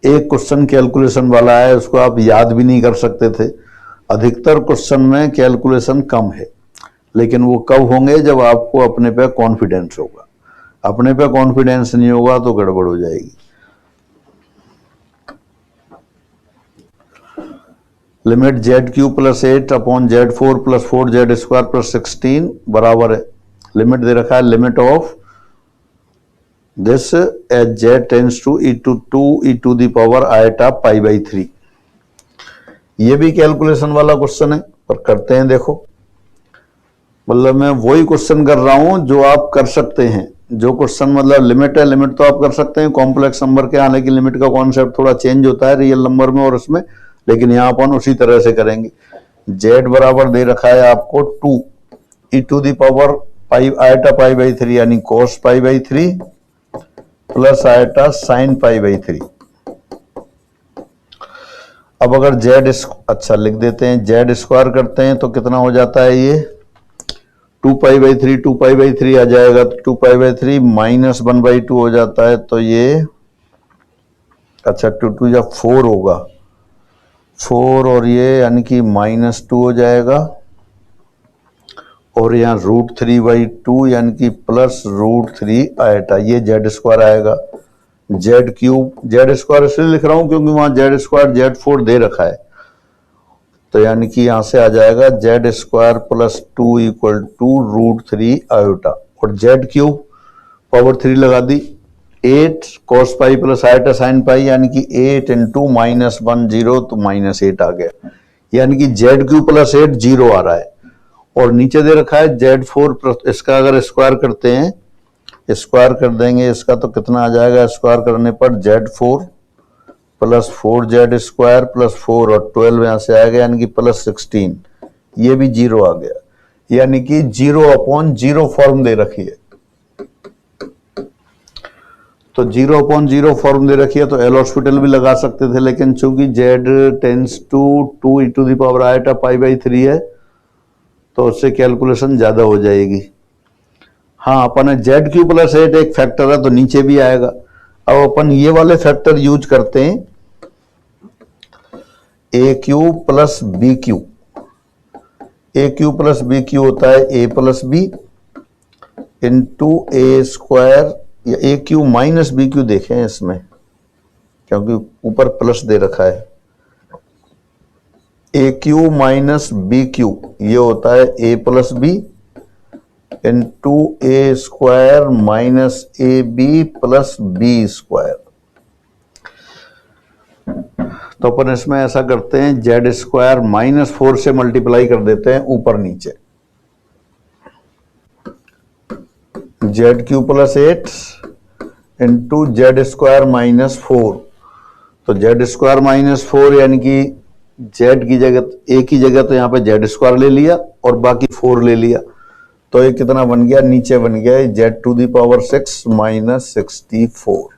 S1: एक क्वेश्चन कैलकुलेशन वाला है, उसको आप याद भी नहीं कर सकते थे। अधिकतर क्वेश्चन में कैलकुलेशन कम है, लेकिन वो कब होंगे, जब आपको अपने पे कॉन्फिडेंस होगा। अपने पे कॉन्फिडेंस नहीं होगा तो गड़बड़ हो जाएगी। Limit z cube plus 8 upon z 4 plus 4 z square plus 16 बराबर है, लिमिट दे रखा है limit of this as z tends to e to 2 e to the power iota pi by 3। ये भी कैलकुलेशन वाला क्वेश्चन है, पर करते हैं। देखो, मतलब मैं वही क्वेश्चन कर रहा हूं जो आप कर सकते हैं। जो क्वेश्चन मतलब लिमिट है, लिमिट तो आप कर सकते हैं। कॉम्प्लेक्स नंबर के आने की लिमिट का कॉन्सेप्ट थोड़ा चेंज होता है रियल नंबर में और उसमें, लेकिन यहां अपन उसी तरह से करेंगे। जेड बराबर दे रखा है आपको 2 e to the power pi iota pi by 3 यानी cos pi by 3 plus iota sine pi by 3। अब अगर जेड अच्छा लिख देते हैं, जेड स्क्वायर करते हैं तो कितना हो जाता है, ये 2 पाई बाई 3 2 पाई बाई 3 आ जाएगा, तो 2 पाई बाई 3 माइनस 1 बाई 2 हो जाता है, तो ये अच्छा 2 2 या 4 होगा, 4 और ये यानी कि माइनस 2 हो जाएगा, और यहाँ √3/2 यानी कि प्लस √3 आएगा। ये जेड स्क्वायर आएगा। जेड क्यूब, जेड स्क्वायर इसलिए लिख रहा हूं क्योंकि वहां जेड स्क्वायर जेड 4 दे रखा है, तो यानी कि यहां से आ जाएगा z square plus 2 equal to √3 iota, और जेड क्यूब पावर 3 लगा दी, 8 cos pi plus iota sine pi यानी कि 8 इंटू माइनस 1 0, तो -8 आ गया, यानी कि जेड क्यूब प्लस 8 0 आ रहा है। और नीचे दे रखा है जेड 4, इसका अगर स्क्वायर करते हैं, स्क्वायर कर देंगे इसका, तो कितना आ जाएगा स्क्वायर करने पर, Z 4 plus 4 z square plus 4 और 12 यहां से आएगा यानी कि प्लस 16, ये भी 0 आ गया, यानी कि 0/0 फॉर्म दे रखी है। तो 0/0 फॉर्म दे रखी है, तो एल हॉस्पिटल भी लगा सकते थे, लेकिन चूंकि z tends to 2 e to the power iota pi by 3 है, तो उससे कैलकुलेशन ज्यादा हो जाएगी। हाँ, अपन जेड क्यू प्लस 8 एक फैक्टर है तो नीचे भी आएगा। अब अपन ये वाले फैक्टर यूज करते हैं, a q plus b q. A q plus b q होता है a plus B into a square, या a q minus b q देखें इसमें, क्योंकि ऊपर प्लस दे रखा है। A q minus b q ये होता है a plus B into a square minus a b plus b square. तो अपन इसमें ऐसा करते हैं, जेड स्क्वायर -4 से मल्टीप्लाई कर देते हैं ऊपर नीचे, Z cube plus 8 into Z square -4, तो जेड स्क्वायर -4 यानी कि जेड की जगह ए की जगह तो यहां पे जेड स्क्वायर ले लिया और बाकी 4 ले लिया, तो ये कितना बन गया, नीचे बन गया z to the power 6 minus 64।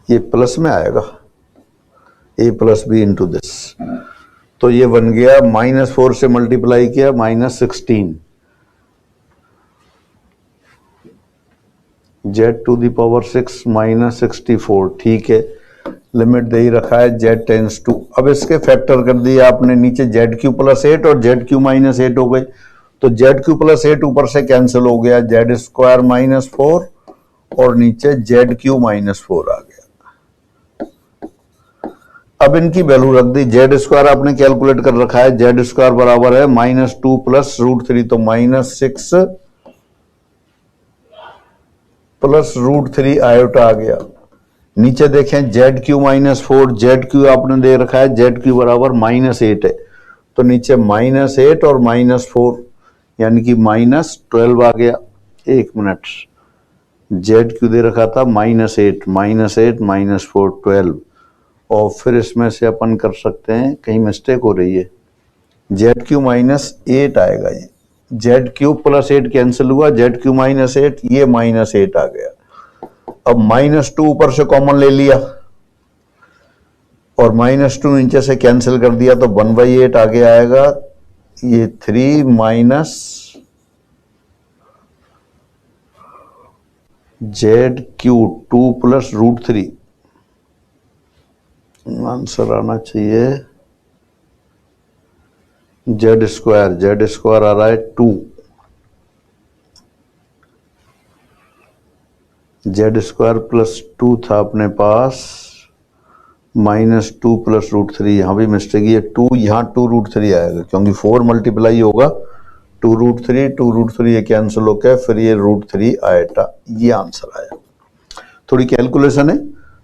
S1: ये प्लस में आएगा, A plus B into this, तो ये बन गया -4 से मल्टीप्लाई किया -16, z to the power 6 minus 64। ठीक है, लिमिट दे ही रखा है z टेंस टू। अब इसके फैक्टर कर दिए आपने, नीचे ZQ+8 और ZQ-8 हो गई, तो ZQ+8 ऊपर से कैंसिल हो गया, Z² -4 और नीचे ZQ-4 आ गया। अब इनकी वैल्यू रख दी, Z² आपने कैलकुलेट कर रखा है, Z² बराबर है -2 + √3, तो -6 + √3 आयोटा आ गया। नीचे देखें ZQ-4, ZQ आपने दे रखा है, ZQ बराबर -8 है, तो नीचे -8 और -4 यानी कि -12 आ गया। एक मिनट, ZQ दे रखा था -8, -4 12, और फिर इसमें से अपन कर सकते हैं, कहीं मिस्टेक हो रही है, ZQ-8 आएगा, ये ZQ+8 कैंसिल हुआ, ZQ-8, ये -8 आ गया। अब -2 ऊपर से कॉमन ले लिया और -2 नीचे से कैंसिल कर दिया, तो 1/8 आगे आएगा, ये 3 ZQ2 + √3, आंसर आना चाहिए Z² आ रहा है 2, Z² +2 था अपने पास, -2 + √3, यहां भी मिस्टेक, ये 2 यहां 2 √3 आएगा, क्योंकि 4 मल्टीप्लाई होगा, 2 √3 ये कैंसिल होकर फिर ये √3 आएगा, ये आंसर आया। थोड़ी कैलकुलेशन है,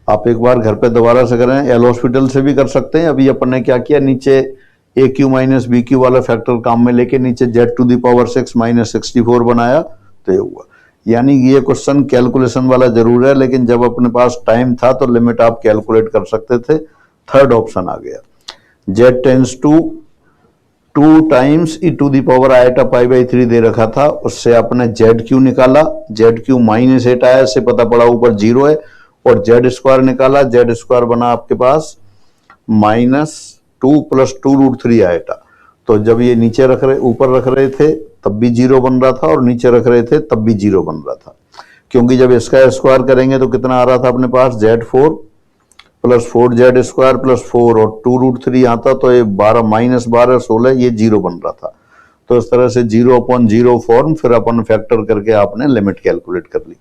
S1: आप एक बार घर पे दोबारा से करें, एल हॉस्पिटल से भी कर सकते हैं। अभी अपन ने क्या किया, नीचे AQ - BQ वाला फैक्टर काम में लेके नीचे Z⁻6 - 64 बनाया, तो ये हुआ। यानी ये क्वेश्चन कैलकुलेशन वाला जरूर है, लेकिन जब अपने पास टाइम था तो लिमिट आप कैलकुलेट कर सकते थे। थर्ड ऑप्शन आ गया, Z tends to 2 times e⁻π/3 दे रखा था, उससे आपने ZQ निकाला, ZQ -8 आया, इससे पता पड़ा ऊपर 0 है, और Z² निकाला, Z² बना आपके पास -2 + 2 √3 आएगा। तो जब ये नीचे रख रहे, ऊपर रख रहे थे तब भी 0 बन रहा था, और नीचे रख रहे थे तब भी 0 बन रहा था, क्योंकि जब इसका स्क्वायर करेंगे तो कितना आ रहा था अपने पास, Z4 + 4Z² + 4 और 2 √3 आता, तो ये 12 -12 16, ये 0 बन रहा था। तो इस तरह से 0/0 फॉर्म, फिर अपन फैक्टर करके आपने लिमिट कैलकुलेट कर ली।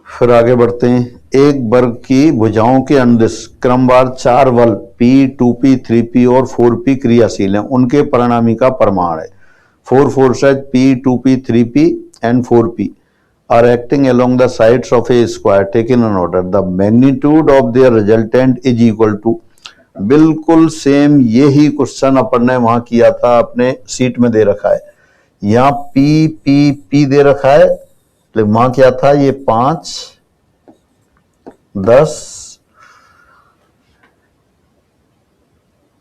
S1: फिर आगे बढ़ते हैं, एक वर्ग की भुजाओं के अनुदिश क्रमवार 4 बल P, 2P, 3P और 4P क्रियाशील हैं, उनके परिणामी का प्रमाण है। 4 forces P, 2P, 3P and 4P are acting along the sides of a square taken in order. The magnitude of their resultant is equal to, बिल्कुल सेम यही क्वेश्चन अपन ने वहां किया था, अपने सीट में दे रखा है। यहाँ P, P, P दे रखा है, लेकिन वहां क्या था, ये 5, 10,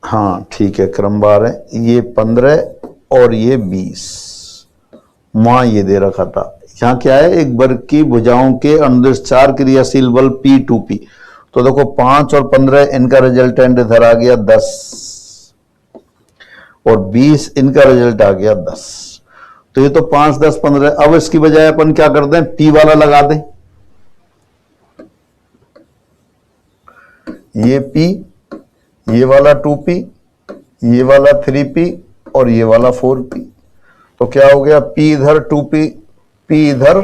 S1: हाँ ठीक है क्रमवार है, ये 15 और ये 20, वहां ये दे रखा था। यहाँ क्या है, एक वर्ग की भुजाओं के अनुदिश 4 क्रियाशील बल P, 2P, तो देखो 5 और 15 इनका रिजल्टेंट इधर आ गया 10, और 20 इनका रिजल्ट आ गया 10, तो ये तो 5, 10, 15। अब इसकी बजाय अपन क्या करते हैं, P वाला लगा दें, ये P, ये वाला 2P, ये वाला 3P और ये वाला 4P, तो क्या हो गया, P इधर, 2P, P इधर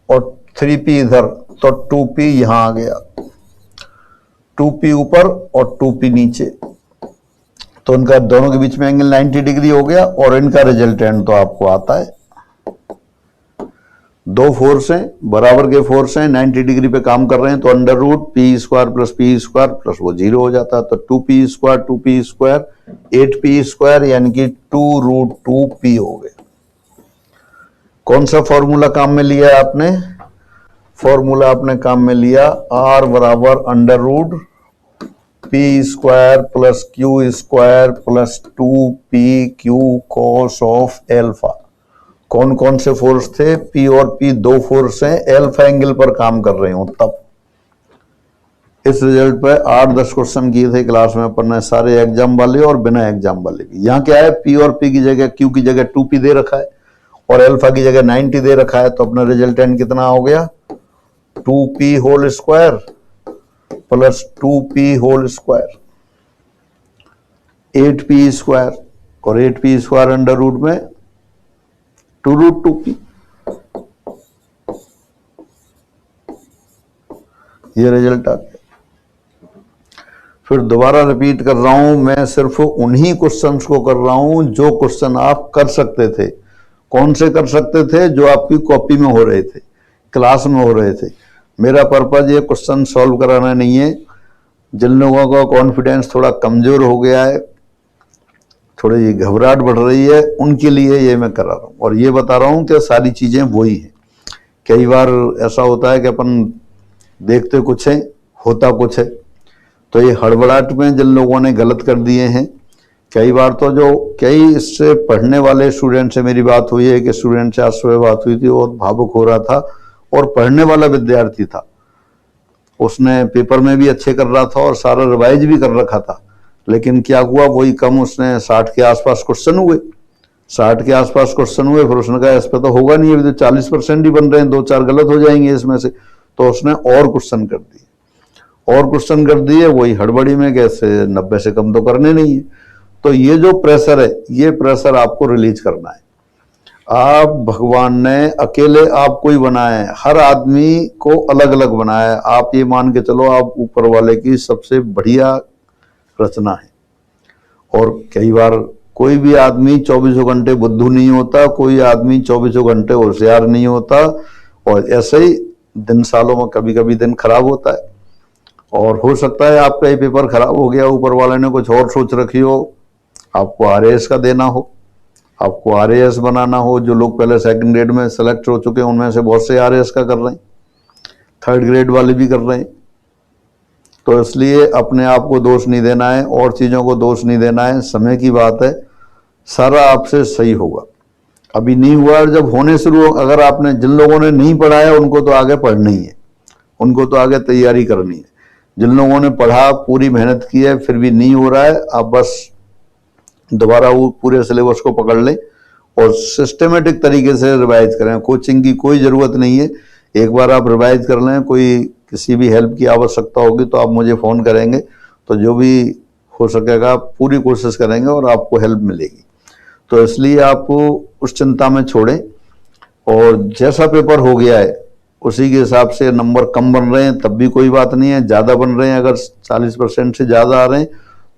S1: और 3P इधर, तो 2P यहां आ गया, 2P ऊपर और 2P नीचे, तो उनका दोनों के बीच में एंगल 90 डिग्री हो गया, और इनका रिजल्टेंट तो आपको आता है। दो फोर्स हैं, बराबर के फोर्स हैं, 90 डिग्री पे काम कर रहे हैं, तो √P² + P² प्लस वो 0 हो जाता है, तो 2P², 8P², यानी कि 2√2P हो गया। कौन सा फॉर्मूला काम में लिया आपने, फॉर्मूला आपने काम में लिया R बराबर √P² + Q² + 2PQ cos of alpha. कौन कौन से फोर्स थे, P और P दो फोर्स हैं, एल्फा एंगल पर काम कर रहे हो तब। इस रिजल्ट पे 8-10 क्वेश्चन किए थे क्लास में अपन ने, सारे एग्जाम वाले और बिना एग्जाम वाले भी। यहाँ क्या है, P और P की जगह, Q की जगह 2P दे रखा है, और अल्फा की जगह 90 दे रखा है, तो अपना रिजल्टेंट कितना हो गया 2p whole square plus 2p whole square 8p square, और 8p स्क्वायर अंडर रूट में 2√2p। ये रिजल्ट आ गया। फिर दोबारा रिपीट कर रहा हूं, मैं सिर्फ उन्हीं क्वेश्चंस को कर रहा हूं जो क्वेश्चन आप कर सकते थे। कौन से कर सकते थे? जो आपकी कॉपी में हो रहे थे, क्लास में हो रहे थे। मेरा पर्पज ये क्वेश्चन सॉल्व कराना नहीं है। जिन लोगों का कॉन्फिडेंस थोड़ा कमजोर हो गया है, थोड़ी घबराहट बढ़ रही है, उनके लिए ये मैं करा रहा हूँ और ये बता रहा हूँ कि सारी चीजें वही हैं। कई बार ऐसा होता है कि अपन देखते कुछ है, होता कुछ है, तो ये हड़बड़ाहट में जिन लोगों ने गलत कर दिए हैं। कई बार तो जो कई इससे पढ़ने वाले स्टूडेंट से मेरी बात हुई है कि स्टूडेंट से आज सुबह बात हुई थी, वो भावुक हो रहा था और पढ़ने वाला विद्यार्थी था, उसने पेपर में भी अच्छे कर रहा था और सारा रिवाइज भी कर रखा था, लेकिन क्या हुआ वही कम, उसने 60 के आसपास क्वेश्चन हुए, 60 के आसपास क्वेश्चन हुए। फिर उसने कहा इस पर तो होगा नहीं, अभी तो 40% ही बन रहे हैं, 2-4 गलत हो जाएंगे इसमें से, तो उसने और क्वेश्चन कर दिए, और क्वेश्चन कर दिए वही हड़बड़ी में, कैसे 90 से कम तो करने नहीं है। तो ये जो प्रेशर है, ये प्रेशर आपको रिलीज करना है। आप भगवान ने अकेले आपको ही बनाया है, हर आदमी को अलग अलग बनाया है। आप ये मान के चलो आप ऊपर वाले की सबसे बढ़िया रचना है। और कई बार कोई भी आदमी 24 घंटे बुद्धू नहीं होता, कोई आदमी 24 घंटे होशियार नहीं होता, और ऐसे ही दिन सालों में कभी कभी दिन खराब होता है। और हो सकता है आपका ये पेपर खराब हो गया, ऊपर वाले ने कुछ और सोच रखी हो, आपको आरएएस का देना हो, आपको आरएएस बनाना हो। जो लोग पहले सेकंड ग्रेड में सेलेक्ट हो चुके हैं उनमें से बहुत से आरएएस का कर रहे हैं, थर्ड ग्रेड वाले भी कर रहे हैं। तो इसलिए अपने आप को दोष नहीं देना है और चीज़ों को दोष नहीं देना है, समय की बात है, सारा आपसे सही होगा। अभी नहीं हुआ और जब होने शुरू, अगर आपने, जिन लोगों ने नहीं पढ़ा है उनको तो आगे पढ़ना ही है, उनको तो आगे तैयारी करनी है। जिन लोगों ने पढ़ा, पूरी मेहनत की है, फिर भी नहीं हो रहा है, आप बस दोबारा वो पूरे सिलेबस को पकड़ लें और सिस्टमेटिक तरीके से रिवाइज करें। कोचिंग की कोई ज़रूरत नहीं है, एक बार आप रिवाइज कर लें। कोई किसी भी हेल्प की आवश्यकता होगी तो आप मुझे फ़ोन करेंगे, तो जो भी हो सकेगा पूरी कोशिश करेंगे और आपको हेल्प मिलेगी। तो इसलिए आप उस चिंता में छोड़ें, और जैसा पेपर हो गया है उसी के हिसाब से नंबर कम बन रहे हैं तब भी कोई बात नहीं है, ज़्यादा बन रहे हैं, अगर 40% से ज़्यादा आ रहे हैं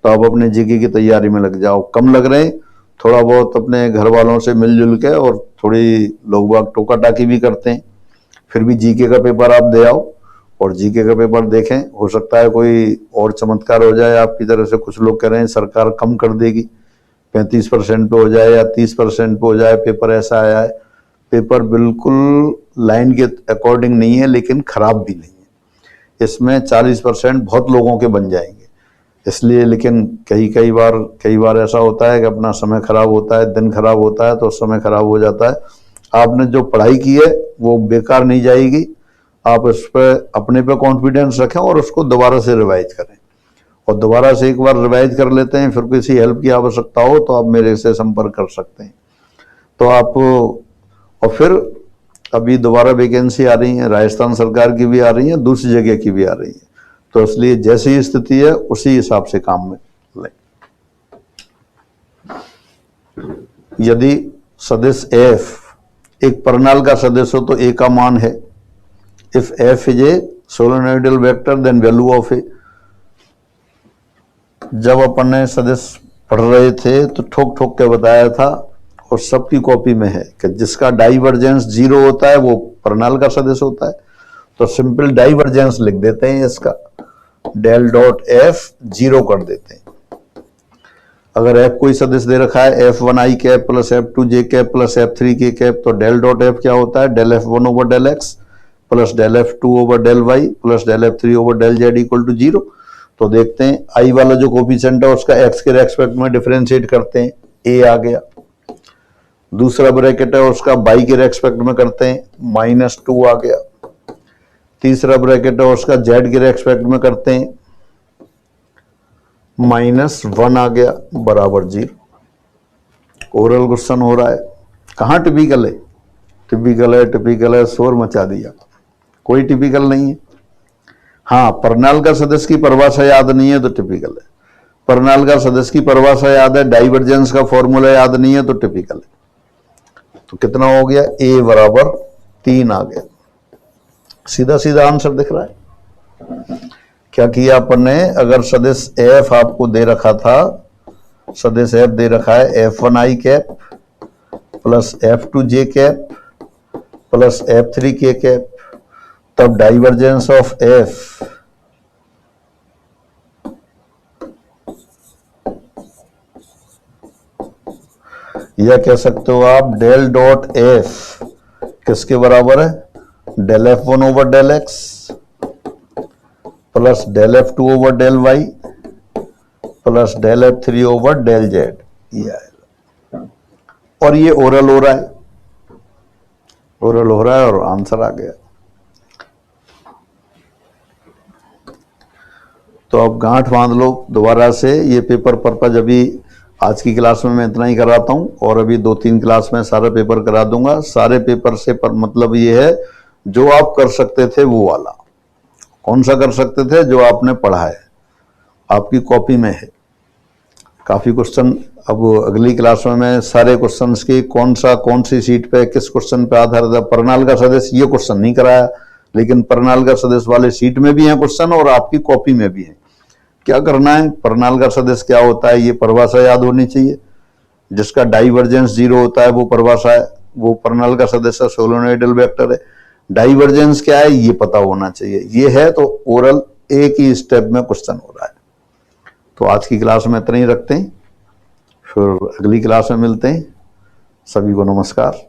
S1: तो आप अपने जीके की तैयारी में लग जाओ। कम लग रहे हैं, थोड़ा बहुत अपने घर वालों से मिलजुल के, और थोड़ी लोग बाग टोका टाकी भी करते हैं, फिर भी जीके का पेपर आप दे आओ और जीके का पेपर देखें। हो सकता है कोई और चमत्कार हो जाए आपकी तरफ से। कुछ लोग कह रहे हैं सरकार कम कर देगी, 35% पे हो जाए या 30% पे हो जाए, पेपर ऐसा आया है। पेपर बिल्कुल लाइन के अकॉर्डिंग नहीं है, लेकिन खराब भी नहीं है। इसमें 40% बहुत लोगों के बन जाएंगे, इसलिए। लेकिन कई बार ऐसा होता है कि अपना समय खराब होता है, दिन खराब होता है, तो समय खराब हो जाता है। आपने जो पढ़ाई की है वो बेकार नहीं जाएगी। आप इस पर, अपने पे कॉन्फिडेंस रखें और उसको दोबारा से रिवाइज करें, और दोबारा से एक बार रिवाइज कर लेते हैं, फिर किसी हेल्प की आवश्यकता हो तो आप मेरे से संपर्क कर सकते हैं। तो आप, और फिर अभी दोबारा वैकेंसी आ रही है, राजस्थान सरकार की भी आ रही है, दूसरी जगह की भी आ रही है, तो इसलिए जैसी स्थिति है उसी हिसाब से काम में लें। यदि सदिश एफ एक परनाल का सदिश हो तो ए का मान है, if f is a solenoidal vector then value of a. जब अपन ने सदिश पढ़ रहे थे तो ठोक ठोक के बताया था, और सबकी कॉपी में है, कि जिसका डाइवर्जेंस 0 होता है वो परनाल का सदिश होता है। तो सिंपल डाइवर्जेंस लिख देते हैं इसका, डेल डॉट एफ 0 कर देते हैं। अगर एफ कोई सदिश दे रखा है, f1i cap plus f2j cap plus f3k cap, तो डेल डॉट एफ क्या होता है, del f1 over del x plus del f2 over del y plus del f3 over del z equal to 0। तो देखते हैं i वाला जो coefficient है उसका x के रेस्पेक्ट में डिफरेंशिएट करते हैं, a आ गया। दूसरा ब्रैकेट है उसका y के रेस्पेक्ट में करते हैं, -2 आ गया। तीसरा ब्रैकेट है उसका z के रेस्पेक्ट में करते हैं, -1 आ गया, बराबर 0। ओरल क्वेश्चन हो रहा है, कहाँ टिपिकल है? टिपिकल है, शोर मचा दिया। कोई टिपिकल नहीं है। हाँ, परनाल सदिश की परिभाषा याद नहीं है तो टिपिकल है। परनाल सदिश की परिभाषा याद है, डाइवर्जेंस का फॉर्मूला याद नहीं है तो टिपिकल है। तो कितना हो गया? ए बराबर 3 आ गया। सीधा सीधा आंसर दिख रहा है। क्या किया अपन ने? अगर सदिश एफ आपको दे रखा था, सदिश एफ दे रखा है F1i cap plus F2j cap plus F3k cap, तब डाइवर्जेंस ऑफ एफ या कह सकते हो आप डेल डॉट एफ किसके बराबर है? Del F1 over del x plus del F2 over del y plus del F3 over del z. ये आएगा और ये ओरल हो रहा है, ओरल हो रहा है और आंसर आ गया। तो अब गांठ बांध लो दोबारा से। ये पेपर पर्पज अभी आज की क्लास में मैं इतना ही कराता हूं और अभी 2-3 क्लास में सारा पेपर करा दूंगा। सारे पेपर से पर मतलब ये है जो आप कर सकते थे वो वाला। कौन सा कर सकते थे? जो आपने पढ़ा है, आपकी कॉपी में है। काफी क्वेश्चन अब अगली क्लास में मैं सारे क्वेश्चंस की कौन सी सीट पे किस क्वेश्चन पे आधारित है। परनाल का सदिश ये क्वेश्चन नहीं कराया, लेकिन परनाल का सदिश वाले सीट में भी है क्वेश्चन और आपकी कॉपी में भी है। क्या करना है? परनाल का सदिश क्या होता है ये परिभाषा याद होनी चाहिए। जिसका डाइवर्जेंस 0 होता है वो परिभाषा है, वो परनाल का सदिश है, सोलेनोइडल वेक्टर है। डाइवर्जेंस क्या है ये पता होना चाहिए। ये है तो ओरल एक ही स्टेप में क्वेश्चन हो रहा है। तो आज की क्लास में इतना ही रखते हैं, फिर अगली क्लास में मिलते हैं। सभी को नमस्कार।